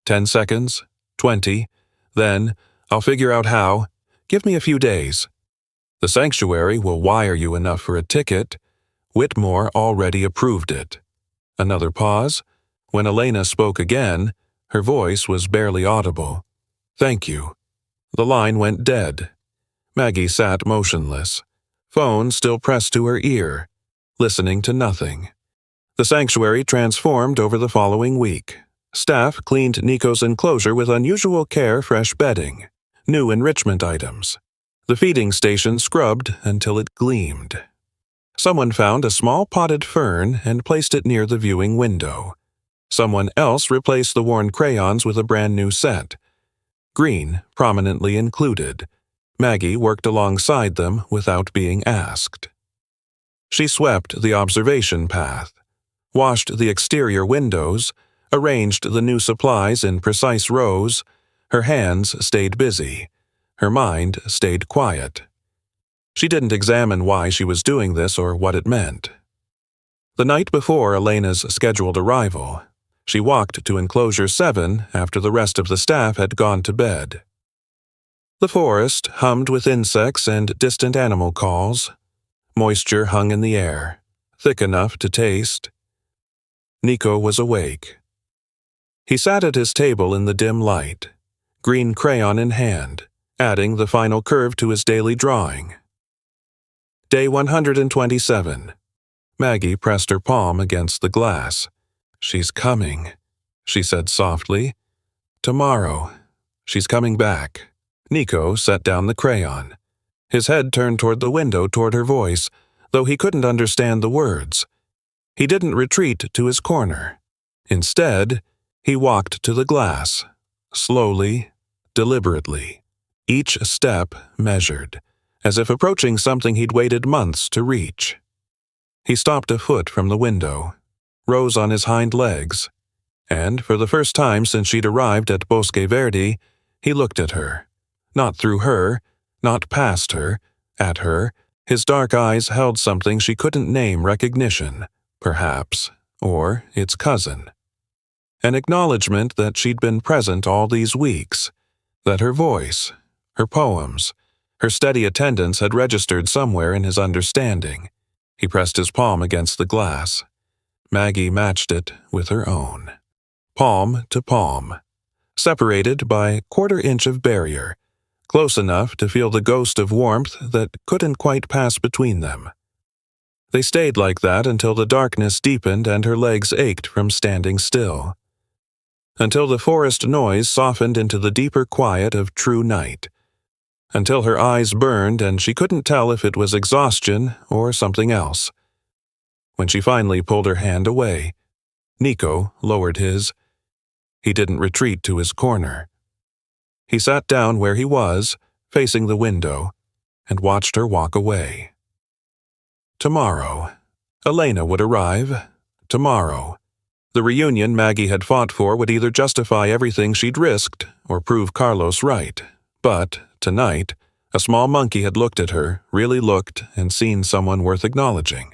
10 seconds, 20, then, "I'll figure out how. Give me a few days. The sanctuary will wire you enough for a ticket. Whitmore already approved it." Another pause. When Elena spoke again, her voice was barely audible. "Thank you." The line went dead. Maggie sat motionless, phone still pressed to her ear, listening to nothing. The sanctuary transformed over the following week. Staff cleaned Nico's enclosure with unusual care, fresh bedding, new enrichment items. The feeding station scrubbed until it gleamed. Someone found a small potted fern and placed it near the viewing window. Someone else replaced the worn crayons with a brand new set. Green prominently included. Maggie worked alongside them without being asked. She swept the observation path, washed the exterior windows, arranged the new supplies in precise rows. Her hands stayed busy. Her mind stayed quiet. She didn't examine why she was doing this or what it meant. The night before Elena's scheduled arrival, she walked to Enclosure 7 after the rest of the staff had gone to bed. The forest hummed with insects and distant animal calls. Moisture hung in the air, thick enough to taste. Nico was awake. He sat at his table in the dim light, green crayon in hand, adding the final curve to his daily drawing. Day 127. Maggie pressed her palm against the glass. "She's coming," she said softly. "Tomorrow. She's coming back." Nico set down the crayon. His head turned toward the window toward her voice, though he couldn't understand the words. He didn't retreat to his corner. Instead, he walked to the glass, slowly, deliberately, each step measured, as if approaching something he'd waited months to reach. He stopped a foot from the window, rose on his hind legs, and for the first time since she'd arrived at Bosque Verde, he looked at her. Not through her, not past her, at her. His dark eyes held something she couldn't name: recognition, perhaps, or its cousin. An acknowledgement that she'd been present all these weeks, that her voice, her poems, her steady attendance had registered somewhere in his understanding. He pressed his palm against the glass. Maggie matched it with her own. Palm to palm, separated by a quarter-inch of barrier, close enough to feel the ghost of warmth that couldn't quite pass between them. They stayed like that until the darkness deepened and her legs ached from standing still. Until the forest noise softened into the deeper quiet of true night. Until her eyes burned and she couldn't tell if it was exhaustion or something else. When she finally pulled her hand away, Nico lowered his. He didn't retreat to his corner. He sat down where he was, facing the window, and watched her walk away. Tomorrow. Elena would arrive. Tomorrow. The reunion Maggie had fought for would either justify everything she'd risked or prove Carlos right. But, tonight, a small monkey had looked at her, really looked, and seen someone worth acknowledging.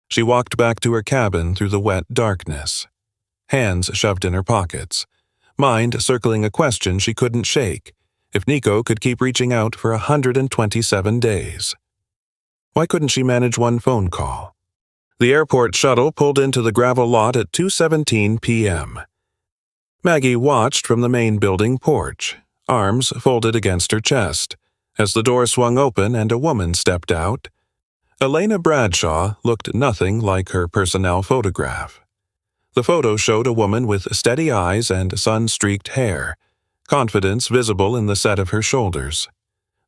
She walked back to her cabin through the wet darkness. Hands shoved in her pockets. Mind circling a question she couldn't shake: if Nico could keep reaching out for 127 days. Why couldn't she manage one phone call? The airport shuttle pulled into the gravel lot at 2:17 p.m. Maggie watched from the main building porch, arms folded against her chest, as the door swung open and a woman stepped out. Elena Bradshaw looked nothing like her personnel photograph. The photo showed a woman with steady eyes and sun-streaked hair, confidence visible in the set of her shoulders.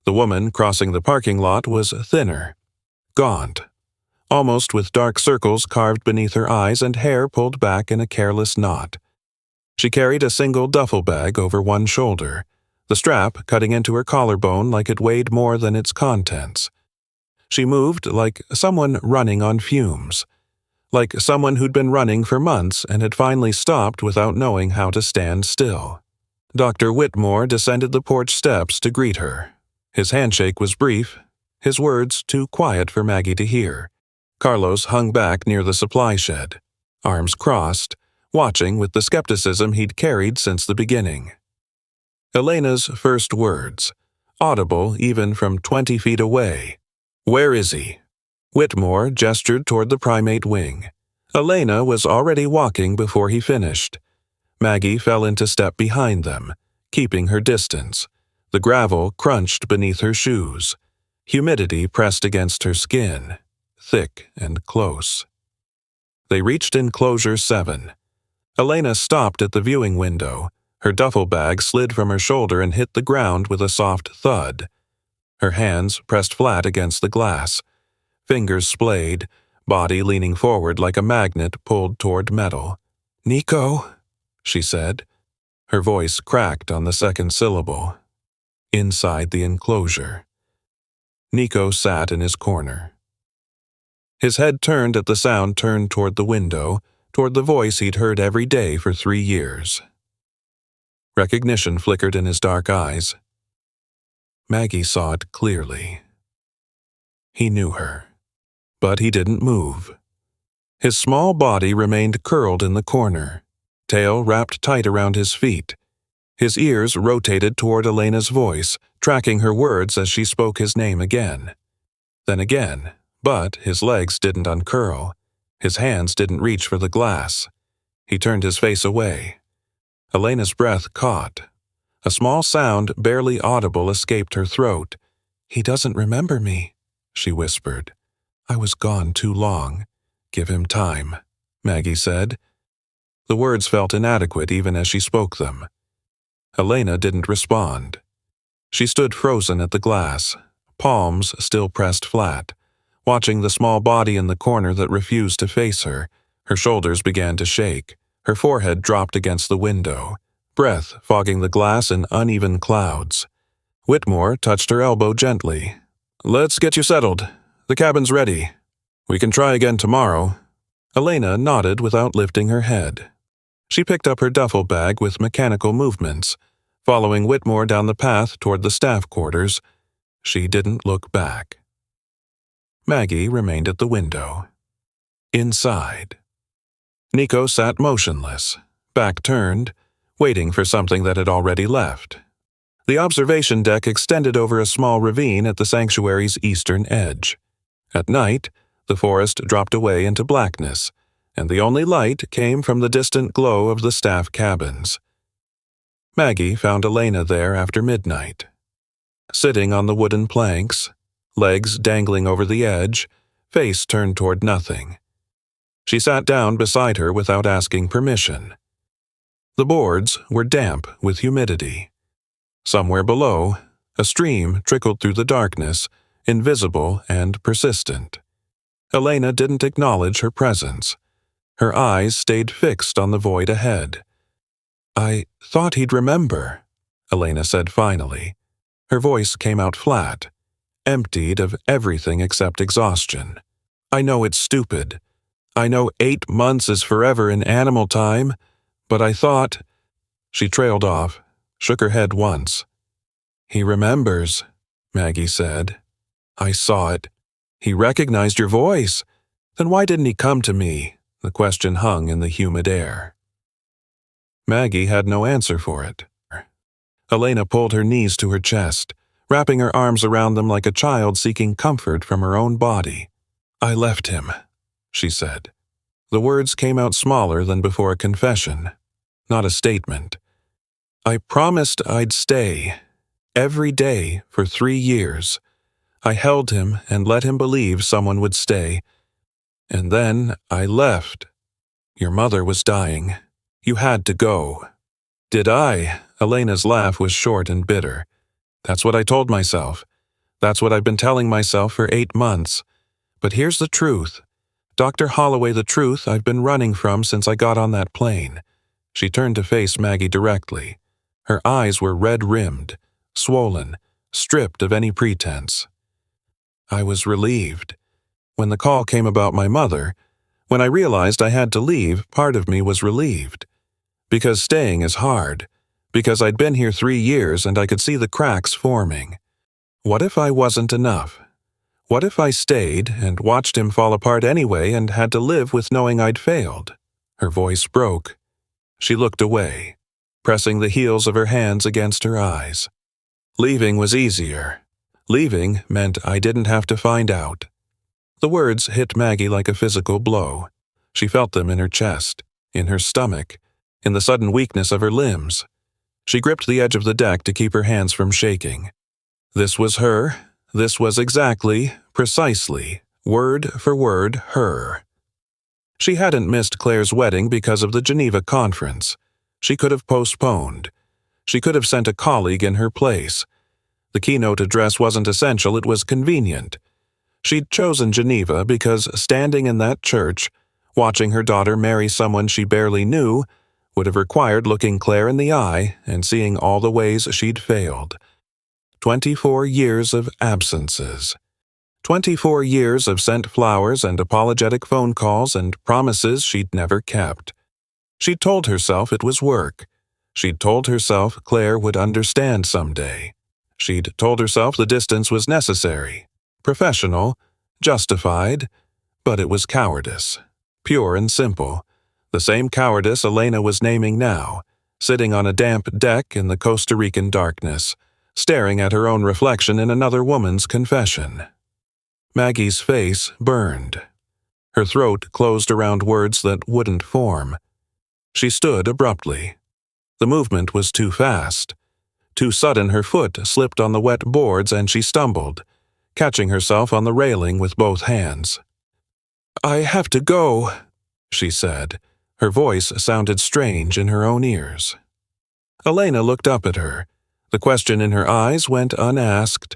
The woman crossing the parking lot was thinner, gaunt, almost with dark circles carved beneath her eyes and hair pulled back in a careless knot. She carried a single duffel bag over one shoulder, the strap cutting into her collarbone like it weighed more than its contents. She moved like someone running on fumes, like someone who'd been running for months and had finally stopped without knowing how to stand still. Dr. Whitmore descended the porch steps to greet her. His handshake was brief, his words too quiet for Maggie to hear. Carlos hung back near the supply shed, arms crossed, watching with the skepticism he'd carried since the beginning. Elena's first words, audible even from 20 feet away. "Where is he?" Whitmore gestured toward the primate wing. Elena was already walking before he finished. Maggie fell into step behind them, keeping her distance. The gravel crunched beneath her shoes. Humidity pressed against her skin, thick and close. They reached enclosure 7. Elena stopped at the viewing window. Her duffel bag slid from her shoulder and hit the ground with a soft thud. Her hands pressed flat against the glass. Fingers splayed, body leaning forward like a magnet pulled toward metal. "Nico," she said. Her voice cracked on the second syllable. Inside the enclosure. Nico sat in his corner. His head turned at the sound turned toward the window, toward the voice he'd heard every day for 3 years. Recognition flickered in his dark eyes. Maggie saw it clearly. He knew her, but he didn't move. His small body remained curled in the corner, tail wrapped tight around his feet. His ears rotated toward Elena's voice, tracking her words as she spoke his name again. Then again, but his legs didn't uncurl. His hands didn't reach for the glass. He turned his face away. Elena's breath caught. A small sound, barely audible, escaped her throat. "He doesn't remember me," she whispered. "I was gone too long. Give him time," Maggie said. The words felt inadequate even as she spoke them. Elena didn't respond. She stood frozen at the glass, palms still pressed flat, watching the small body in the corner that refused to face her. Her shoulders began to shake. Her forehead dropped against the window, breath fogging the glass in uneven clouds. Whitmore touched her elbow gently. "Let's get you settled. The cabin's ready. We can try again tomorrow." Elena nodded without lifting her head. She picked up her duffel bag with mechanical movements, following Whitmore down the path toward the staff quarters. She didn't look back. Maggie remained at the window. Inside. Nico sat motionless, back turned, waiting for something that had already left. The observation deck extended over a small ravine at the sanctuary's eastern edge. At night, the forest dropped away into blackness, and the only light came from the distant glow of the staff cabins. Maggie found Elena there after midnight. Sitting on the wooden planks, legs dangling over the edge, face turned toward nothing. She sat down beside her without asking permission. The boards were damp with humidity. Somewhere below, a stream trickled through the darkness, invisible and persistent. Elena didn't acknowledge her presence. Her eyes stayed fixed on the void ahead. "I thought he'd remember," Elena said finally. Her voice came out flat, emptied of everything except exhaustion. "I know it's stupid. I know 8 months is forever in animal time, but I thought—" She trailed off, shook her head once. "He remembers," Maggie said. "I saw it. He recognized your voice. Then why didn't he come to me?" The question hung in the humid air. Maggie had no answer for it. Elena pulled her knees to her chest, wrapping her arms around them like a child seeking comfort from her own body. "I left him," she said. The words came out smaller than before a confession, not a statement. "I promised I'd stay, every day for 3 years. I held him and let him believe someone would stay. And then I left. Your mother was dying. You had to go." "Did I?" Elena's laugh was short and bitter. "That's what I told myself. That's what I've been telling myself for 8 months. But here's the truth. Dr. Holloway, the truth I've been running from since I got on that plane. She turned to face Maggie directly. Her eyes were red-rimmed, swollen, stripped of any pretense. I was relieved. When the call came about my mother, when I realized I had to leave, part of me was relieved. Because staying is hard. Because I'd been here 3 years and I could see the cracks forming. What if I wasn't enough? What if I stayed and watched him fall apart anyway and had to live with knowing I'd failed? Her voice broke. She looked away, pressing the heels of her hands against her eyes. Leaving was easier. Leaving meant I didn't have to find out. The words hit Maggie like a physical blow. She felt them in her chest, in her stomach, in the sudden weakness of her limbs. She gripped the edge of the deck to keep her hands from shaking. This was her. This was exactly, precisely, word for word, her. She hadn't missed Claire's wedding because of the Geneva conference. She could have postponed. She could have sent a colleague in her place. The keynote address wasn't essential, it was convenient. She'd chosen Geneva because standing in that church, watching her daughter marry someone she barely knew, would have required looking Claire in the eye and seeing all the ways she'd failed. 24 years of absences. 24 years of sent flowers and apologetic phone calls and promises she'd never kept. She'd told herself it was work. She'd told herself Claire would understand someday. She'd told herself the distance was necessary, professional, justified, but it was cowardice. Pure and simple. The same cowardice Elena was naming now, sitting on a damp deck in the Costa Rican darkness, staring at her own reflection in another woman's confession. Maggie's face burned. Her throat closed around words that wouldn't form. She stood abruptly. The movement was too fast. Too sudden, her foot slipped on the wet boards and she stumbled, catching herself on the railing with both hands. "I have to go," she said. Her voice sounded strange in her own ears. Elena looked up at her. The question in her eyes went unasked.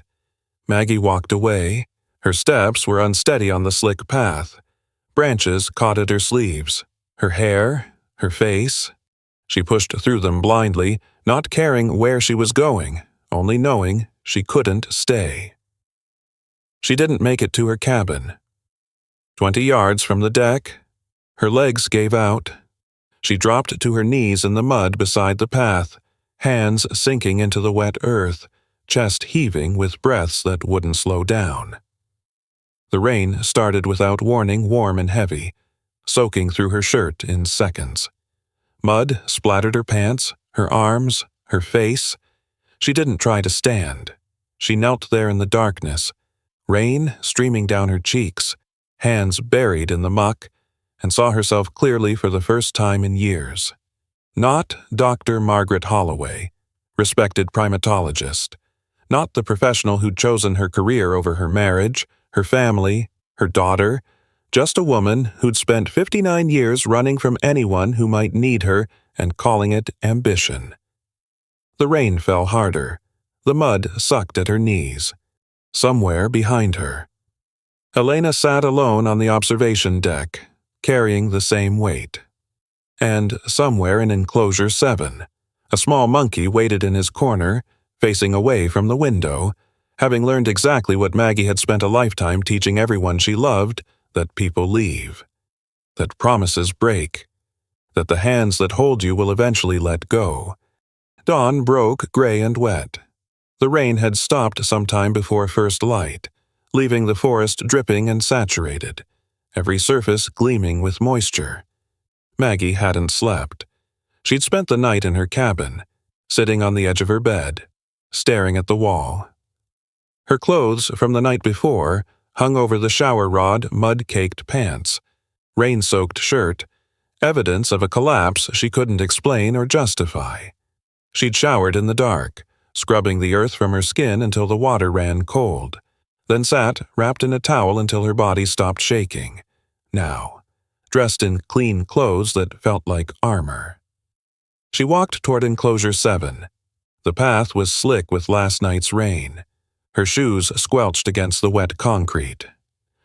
Maggie walked away. Her steps were unsteady on the slick path. Branches caught at her sleeves. Her hair, her face. She pushed through them blindly, not caring where she was going, only knowing she couldn't stay. She didn't make it to her cabin. 20 yards from the deck, her legs gave out. She dropped to her knees in the mud beside the path, hands sinking into the wet earth, chest heaving with breaths that wouldn't slow down. The rain started without warning, warm and heavy, soaking through her shirt in seconds. Mud splattered her pants, her arms, her face. She didn't try to stand. She knelt there in the darkness, rain streaming down her cheeks, hands buried in the muck, and saw herself clearly for the first time in years. Not Dr. Margaret Holloway, respected primatologist. Not the professional who'd chosen her career over her marriage, her family, her daughter. Just a woman who'd spent 59 years running from anyone who might need her and calling it ambition. The rain fell harder. The mud sucked at her knees. Somewhere behind her. Elena sat alone on the observation deck, carrying the same weight. And somewhere in enclosure 7, a small monkey waited in his corner, facing away from the window, having learned exactly what Maggie had spent a lifetime teaching everyone she loved, that people leave, that promises break, that the hands that hold you will eventually let go. Dawn broke gray and wet. The rain had stopped sometime before first light, leaving the forest dripping and saturated, every surface gleaming with moisture. Maggie hadn't slept. She'd spent the night in her cabin, sitting on the edge of her bed, staring at the wall. Her clothes from the night before hung over the shower rod, mud-caked pants, rain-soaked shirt, evidence of a collapse she couldn't explain or justify. She'd showered in the dark, scrubbing the earth from her skin until the water ran cold, then sat wrapped in a towel until her body stopped shaking. Now, dressed in clean clothes that felt like armor. She walked toward enclosure 7. The path was slick with last night's rain. Her shoes squelched against the wet concrete.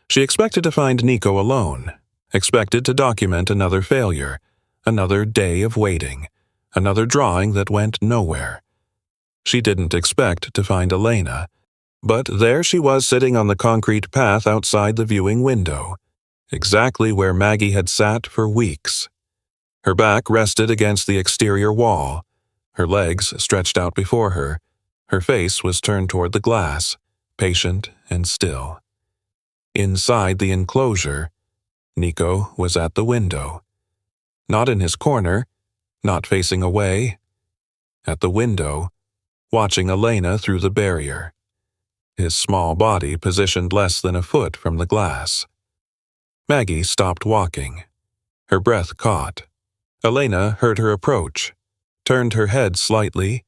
She expected to find Nico alone, expected to document another failure, Another day of waiting. Another drawing that went nowhere. She didn't expect to find Elena, but there she was sitting on the concrete path outside the viewing window, exactly where Maggie had sat for weeks. Her back rested against the exterior wall, her legs stretched out before her. Her face was turned toward the glass, patient and still. Inside the enclosure, Nico was at the window. Not in his corner, not facing away. At the window, watching Elena through the barrier, his small body positioned less than a foot from the glass. Maggie stopped walking. Her breath caught. Elena heard her approach, turned her head slightly.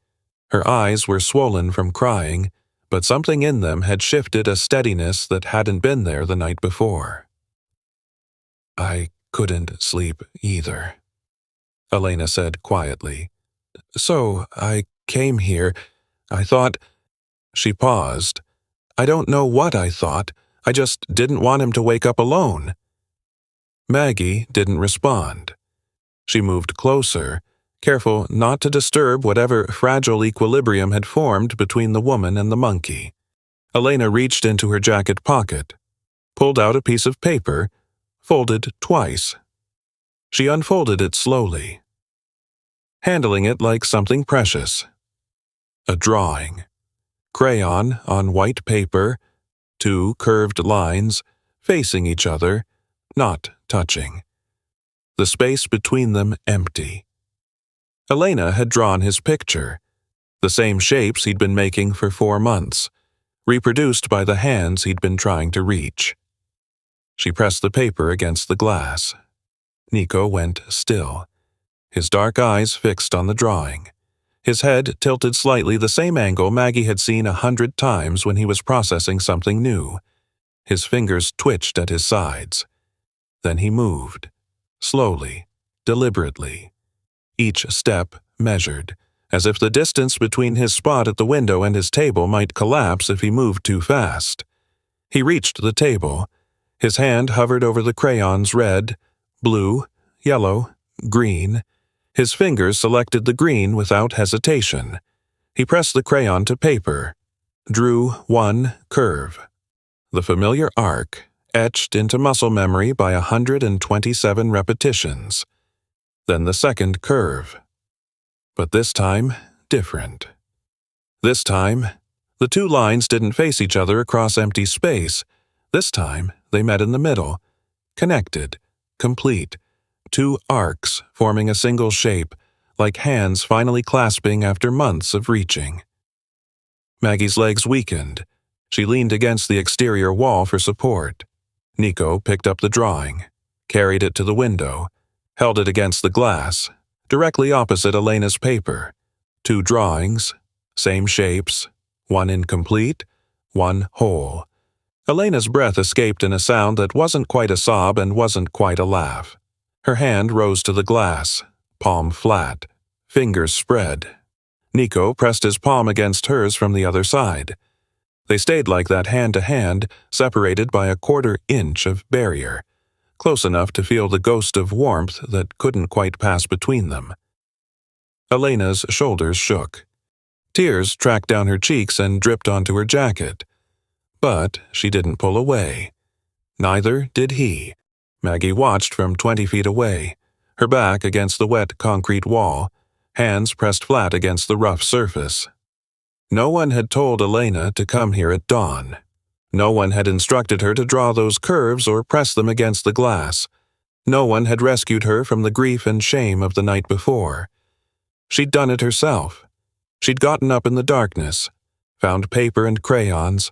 Her eyes were swollen from crying, but something in them had shifted a steadiness that hadn't been there the night before. "I couldn't sleep either," Elena said quietly. "So I came here. I thought—" She paused. "I don't know what I thought. I just didn't want him to wake up alone." Maggie didn't respond. She moved closer, careful not to disturb whatever fragile equilibrium had formed between the woman and the monkey. Elena reached into her jacket pocket, pulled out a piece of paper, folded twice. She unfolded it slowly, handling it like something precious. A drawing. Crayon on white paper, two curved lines, facing each other, not touching. The space between them empty. Elena had drawn his picture, the same shapes he'd been making for 4 months, reproduced by the hands he'd been trying to reach. She pressed the paper against the glass. Nico went still, his dark eyes fixed on the drawing, his head tilted slightly the same angle Maggie had seen 100 times when he was processing something new. His fingers twitched at his sides. Then he moved, slowly, deliberately. Each step measured, as if the distance between his spot at the window and his table might collapse if he moved too fast. He reached the table. His hand hovered over the crayons red, blue, yellow, green. His fingers selected the green without hesitation. He pressed the crayon to paper, drew one curve. The familiar arc, etched into muscle memory by 127 repetitions. Then the second curve. But this time, different. This time, the two lines didn't face each other across empty space. This time, they met in the middle, connected, complete. Two arcs forming a single shape, like hands finally clasping after months of reaching. Maggie's legs weakened. She leaned against the exterior wall for support. Nico picked up the drawing, carried it to the window, held it against the glass, directly opposite Elena's paper. Two drawings, same shapes, one incomplete, one whole. Elena's breath escaped in a sound that wasn't quite a sob and wasn't quite a laugh. Her hand rose to the glass, palm flat, fingers spread. Nico pressed his palm against hers from the other side. They stayed like that hand to hand, separated by a 1/4 inch of barrier, close enough to feel the ghost of warmth that couldn't quite pass between them. Elena's shoulders shook. Tears tracked down her cheeks and dripped onto her jacket. But she didn't pull away. Neither did he. Maggie watched from 20 feet away, her back against the wet concrete wall, hands pressed flat against the rough surface. No one had told Elena to come here at dawn. No one had instructed her to draw those curves or press them against the glass. No one had rescued her from the grief and shame of the night before. She'd done it herself. She'd gotten up in the darkness, found paper and crayons,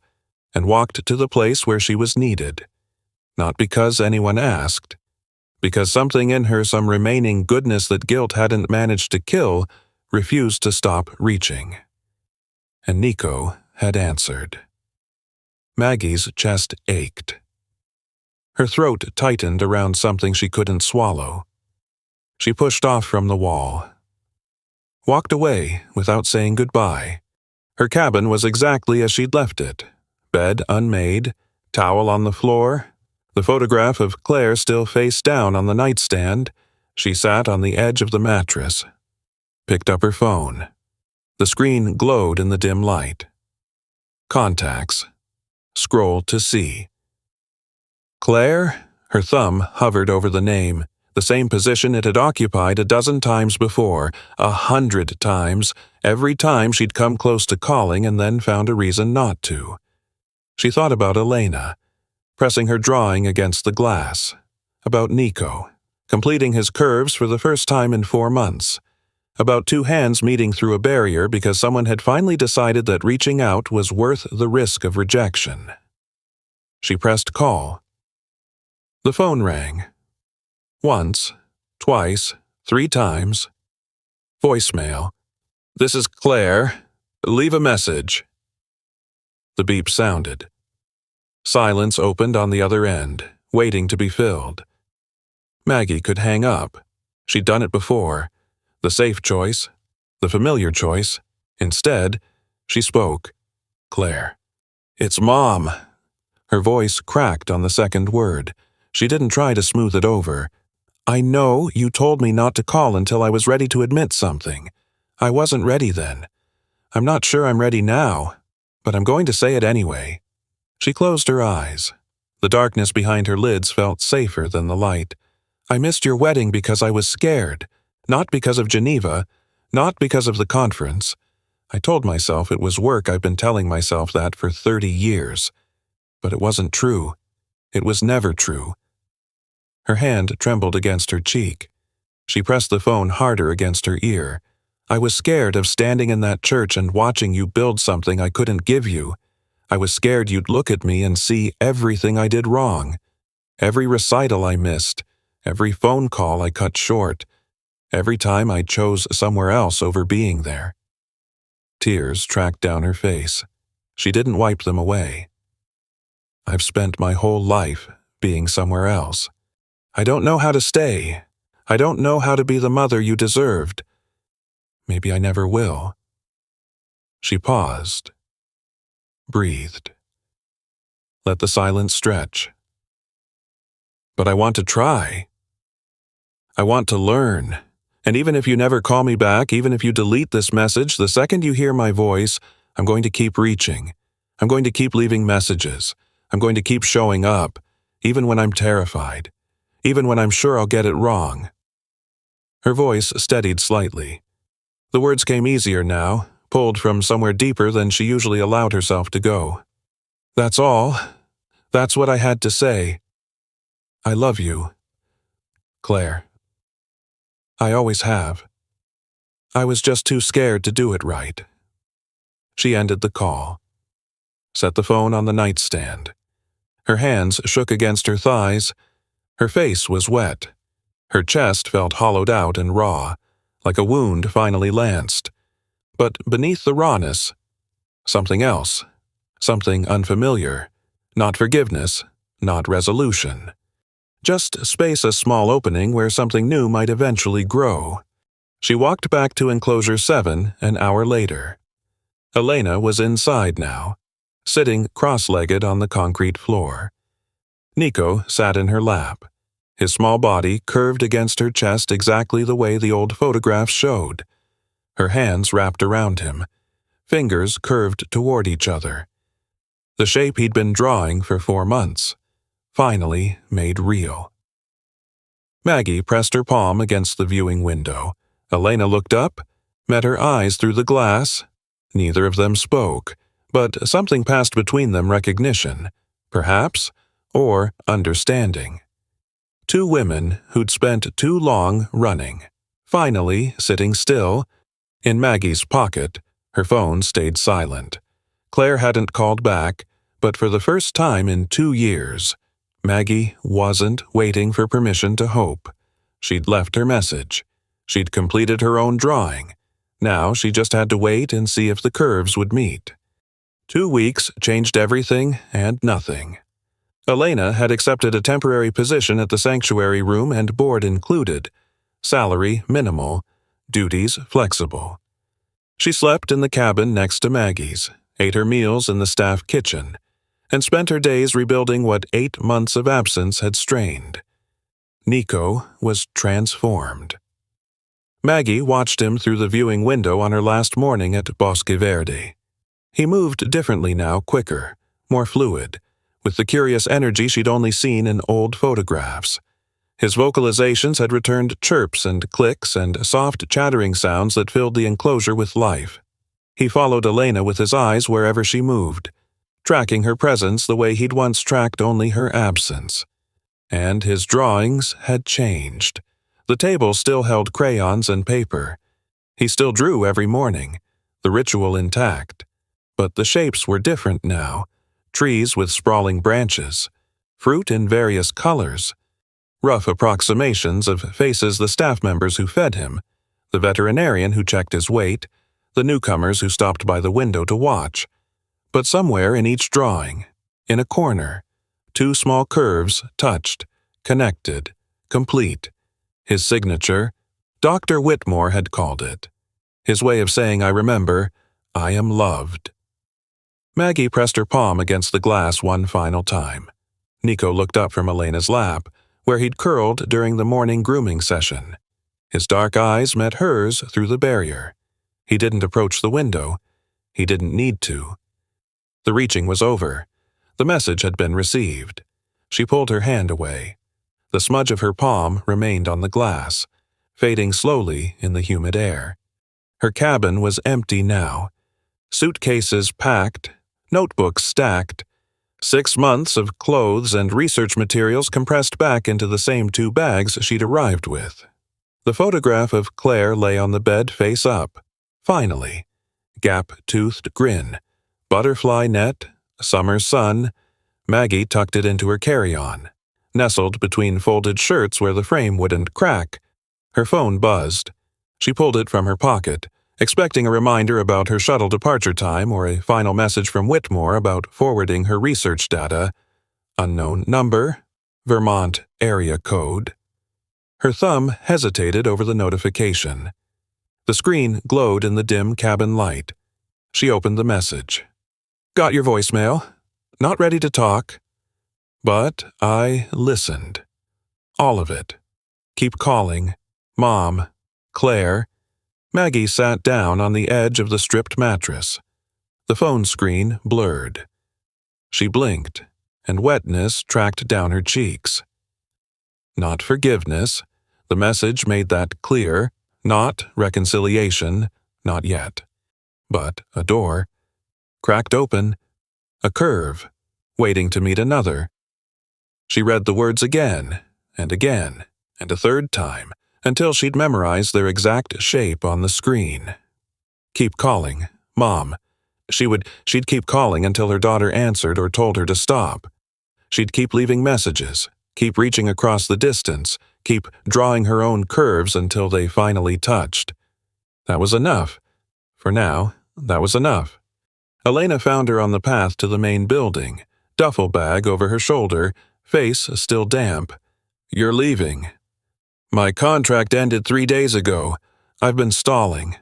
and walked to the place where she was needed. Not because anyone asked, because something in her, some remaining goodness that guilt hadn't managed to kill, refused to stop reaching. And Nico had answered. Maggie's chest ached. Her throat tightened around something she couldn't swallow. She pushed off from the wall. Walked away without saying goodbye. Her cabin was exactly as she'd left it. Bed unmade, towel on the floor, the photograph of Claire still face down on the nightstand. She sat on the edge of the mattress, picked up her phone. The screen glowed in the dim light. Contacts. Scrolled to see. Claire? Her thumb hovered over the name, the same position it had occupied a dozen times before, 100 times, every time she'd come close to calling and then found a reason not to. She thought about Elena, pressing her drawing against the glass, about Nico, completing his curves for the first time in 4 months, about two hands meeting through a barrier because someone had finally decided that reaching out was worth the risk of rejection. She pressed call. The phone rang. Once, twice, 3 times. Voicemail. "This is Claire. Leave a message." The beep sounded. Silence opened on the other end, waiting to be filled. Maggie could hang up. She'd done it before. The safe choice. The familiar choice. Instead, she spoke. "Claire." "It's Mom." Her voice cracked on the second word. She didn't try to smooth it over. "I know you told me not to call until I was ready to admit something. I wasn't ready then. I'm not sure I'm ready now, but I'm going to say it anyway." She closed her eyes. The darkness behind her lids felt safer than the light. "I missed your wedding because I was scared. Not because of Geneva. Not because of the conference. I told myself it was work. I've been telling myself that for 30 years. But it wasn't true. It was never true." Her hand trembled against her cheek. She pressed the phone harder against her ear. "I was scared of standing in that church and watching you build something I couldn't give you. I was scared you'd look at me and see everything I did wrong. Every recital I missed. Every phone call I cut short. Every time I chose somewhere else over being there." Tears tracked down her face. She didn't wipe them away. "I've spent my whole life being somewhere else. I don't know how to stay. I don't know how to be the mother you deserved. Maybe I never will." She paused. Breathed. Let the silence stretch. "But I want to try. I want to learn. And even if you never call me back, even if you delete this message, the second you hear my voice, I'm going to keep reaching. I'm going to keep leaving messages. I'm going to keep showing up, even when I'm terrified, even when I'm sure I'll get it wrong." Her voice steadied slightly. The words came easier now, pulled from somewhere deeper than she usually allowed herself to go. "That's all. That's what I had to say. I love you, Claire. I always have. I was just too scared to do it right." She ended the call. Set the phone on the nightstand. Her hands shook against her thighs. Her face was wet. Her chest felt hollowed out and raw, like a wound finally lanced. But beneath the rawness, something else, something unfamiliar, not forgiveness, not resolution. Just space a small opening where something new might eventually grow. She walked back to enclosure 7 an hour later. Elena was inside now, sitting cross-legged on the concrete floor. Nico sat in her lap, his small body curved against her chest exactly the way the old photographs showed. Her hands wrapped around him, fingers curved toward each other. The shape he'd been drawing for 4 months, finally made real. Maggie pressed her palm against the viewing window. Elena looked up, met her eyes through the glass. Neither of them spoke, but something passed between them, recognition, perhaps, or understanding. Two women who'd spent too long running, finally sitting still. In Maggie's pocket, her phone stayed silent. Claire hadn't called back, but for the first time in 2 years, Maggie wasn't waiting for permission to hope. She'd left her message. She'd completed her own drawing. Now she just had to wait and see if the curves would meet. 2 weeks changed everything and nothing. Elena had accepted a temporary position at the sanctuary room and board included. Salary minimal, duties flexible. She slept in the cabin next to Maggie's, ate her meals in the staff kitchen, and spent her days rebuilding what 8 months of absence had strained. Nico was transformed. Maggie watched him through the viewing window on her last morning at Bosque Verde. He moved differently now, quicker, more fluid, with the curious energy she'd only seen in old photographs. His vocalizations had returned chirps and clicks and soft chattering sounds that filled the enclosure with life. He followed Elena with his eyes wherever she moved, tracking her presence the way he'd once tracked only her absence. And his drawings had changed. The table still held crayons and paper. He still drew every morning, the ritual intact. But the shapes were different now. Trees with sprawling branches, fruit in various colors, rough approximations of faces the staff members who fed him, the veterinarian who checked his weight, the newcomers who stopped by the window to watch. But somewhere in each drawing, in a corner, 2 small curves touched, connected, complete. His signature, Dr. Whitmore had called it. His way of saying, "I remember, I am loved." Maggie pressed her palm against the glass one final time. Nico looked up from Elena's lap, where he'd curled during the morning grooming session. His dark eyes met hers through the barrier. He didn't approach the window. He didn't need to. The reaching was over. The message had been received. She pulled her hand away. The smudge of her palm remained on the glass, fading slowly in the humid air. Her cabin was empty now. Suitcases packed, notebooks stacked, 6 months of clothes and research materials compressed back into the same 2 bags she'd arrived with. The photograph of Claire lay on the bed face up. Finally. Gap-toothed grin. Butterfly net, summer sun. Maggie tucked it into her carry-on, nestled between folded shirts where the frame wouldn't crack. Her phone buzzed. She pulled it from her pocket, expecting a reminder about her shuttle departure time or a final message from Whitmore about forwarding her research data. Unknown number, Vermont area code. Her thumb hesitated over the notification. The screen glowed in the dim cabin light. She opened the message. "Got your voicemail. Not ready to talk. But I listened. All of it. Keep calling. Mom. Claire." Maggie sat down on the edge of the stripped mattress. The phone screen blurred. She blinked, and wetness tracked down her cheeks. Not forgiveness. The message made that clear. Not reconciliation. Not yet. But a door. Cracked open. A curve. Waiting to meet another. She read the words again, and a third time, until she'd memorized their exact shape on the screen. Keep calling. Mom. She'd keep calling until her daughter answered or told her to stop. She'd keep leaving messages, keep reaching across the distance, keep drawing her own curves until they finally touched. That was enough. For now, that was enough. Elena found her on the path to the main building, duffel bag over her shoulder, face still damp. "You're leaving." "My contract ended 3 days ago. I've been stalling."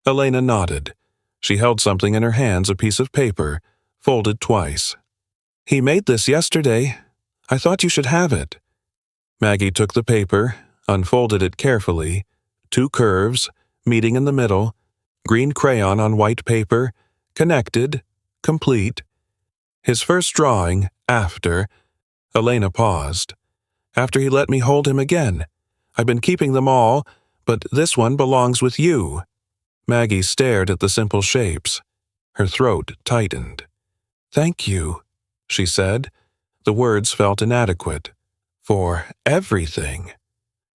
Elena nodded. She held something in her hands, a piece of paper, folded twice. "He made this yesterday. I thought you should have it." Maggie took the paper, unfolded it carefully. 2 curves, meeting in the middle, green crayon on white paper, connected, complete. His first drawing, after. Elena paused. "After he let me hold him again. I've been keeping them all, but this one belongs with you." Maggie stared at the simple shapes. Her throat tightened. "Thank you," she said. The words felt inadequate. "For everything.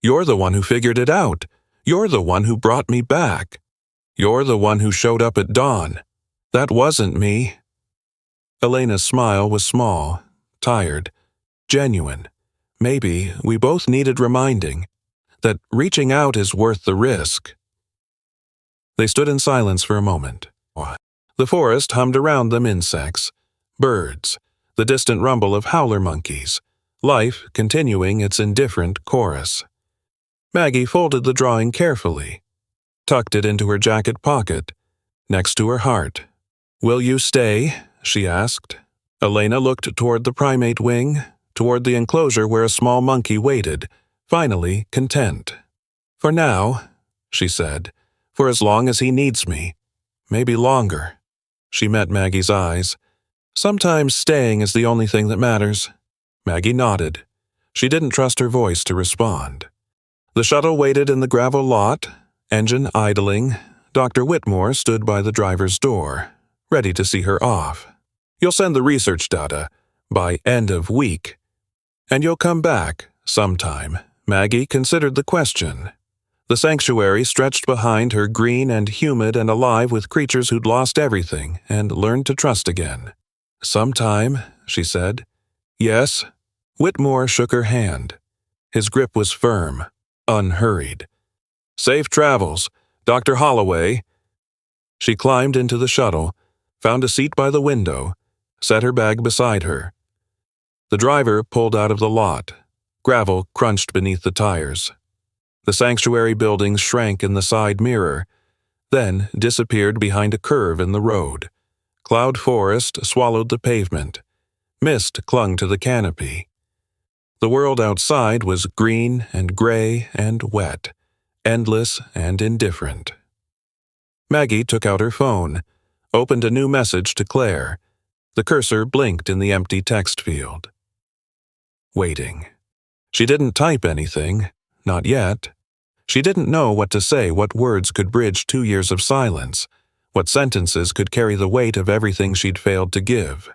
You're the one who figured it out. You're the one who brought me back. You're the one who showed up at dawn. That wasn't me." Elena's smile was small, tired, genuine. Maybe we both needed reminding that reaching out is worth the risk. They stood in silence for a moment. The forest hummed around them, insects, birds, the distant rumble of howler monkeys, life continuing its indifferent chorus. Maggie folded the drawing carefully, tucked it into her jacket pocket, next to her heart. "Will you stay?" she asked. Elena looked toward the primate wing, toward the enclosure where a small monkey waited, finally content. "For now," she said, "for as long as he needs me. Maybe longer." She met Maggie's eyes. "Sometimes staying is the only thing that matters." Maggie nodded. She didn't trust her voice to respond. The shuttle waited in the gravel lot, engine idling. Dr. Whitmore stood by the driver's door, ready to see her off. "You'll send the research data by end of week. And you'll come back sometime." Maggie considered the question. The sanctuary stretched behind her, green and humid and alive with creatures who'd lost everything and learned to trust again. "Sometime," she said. "Yes." Whitmore shook her hand. His grip was firm, unhurried. "Safe travels, Dr. Holloway." She climbed into the shuttle, found a seat by the window, set her bag beside her. The driver pulled out of the lot. Gravel crunched beneath the tires. The sanctuary buildings shrank in the side mirror, then disappeared behind a curve in the road. Cloud forest swallowed the pavement. Mist clung to the canopy. The world outside was green and gray and wet, endless and indifferent. Maggie took out her phone, opened a new message to Claire. The cursor blinked in the empty text field. Waiting. She didn't type anything, not yet. She didn't know what to say, what words could bridge 2 years of silence, what sentences could carry the weight of everything she'd failed to give.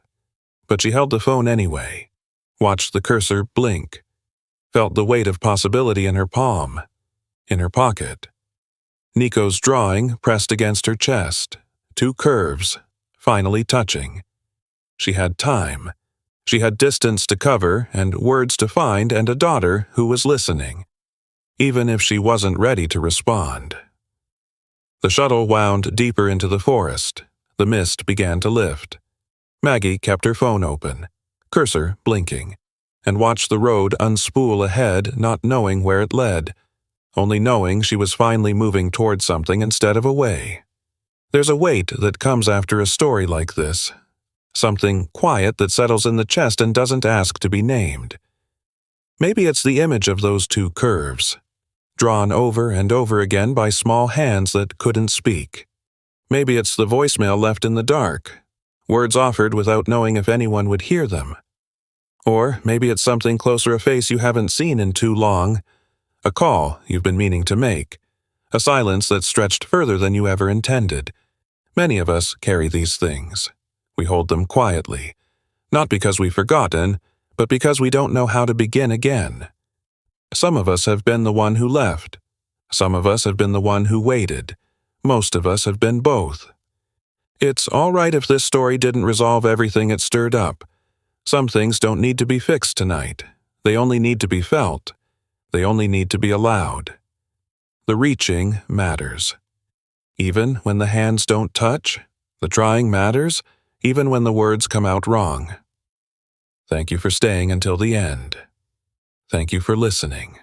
But she held the phone anyway, watched the cursor blink, felt the weight of possibility in her palm, in her pocket. Nico's drawing pressed against her chest, 2 curves, finally touching. She had time. She had distance to cover and words to find and a daughter who was listening, even if she wasn't ready to respond. The shuttle wound deeper into the forest. The mist began to lift. Maggie kept her phone open, cursor blinking, and watched the road unspool ahead, not knowing where it led, only knowing she was finally moving toward something instead of away. There's a weight that comes after a story like this, something quiet that settles in the chest and doesn't ask to be named. Maybe it's the image of those 2 curves, drawn over and over again by small hands that couldn't speak. Maybe it's the voicemail left in the dark, words offered without knowing if anyone would hear them. Or maybe it's something closer, a face you haven't seen in too long, a call you've been meaning to make, a silence that stretched further than you ever intended. Many of us carry these things. We hold them quietly, not because we've forgotten, but because we don't know how to begin again. Some of us have been the one who left. Some of us have been the one who waited. Most of us have been both. It's all right if this story didn't resolve everything it stirred up. Some things don't need to be fixed tonight. They only need to be felt. They only need to be allowed. The reaching matters. Even when the hands don't touch, the trying matters, even when the words come out wrong. Thank you for staying until the end. Thank you for listening.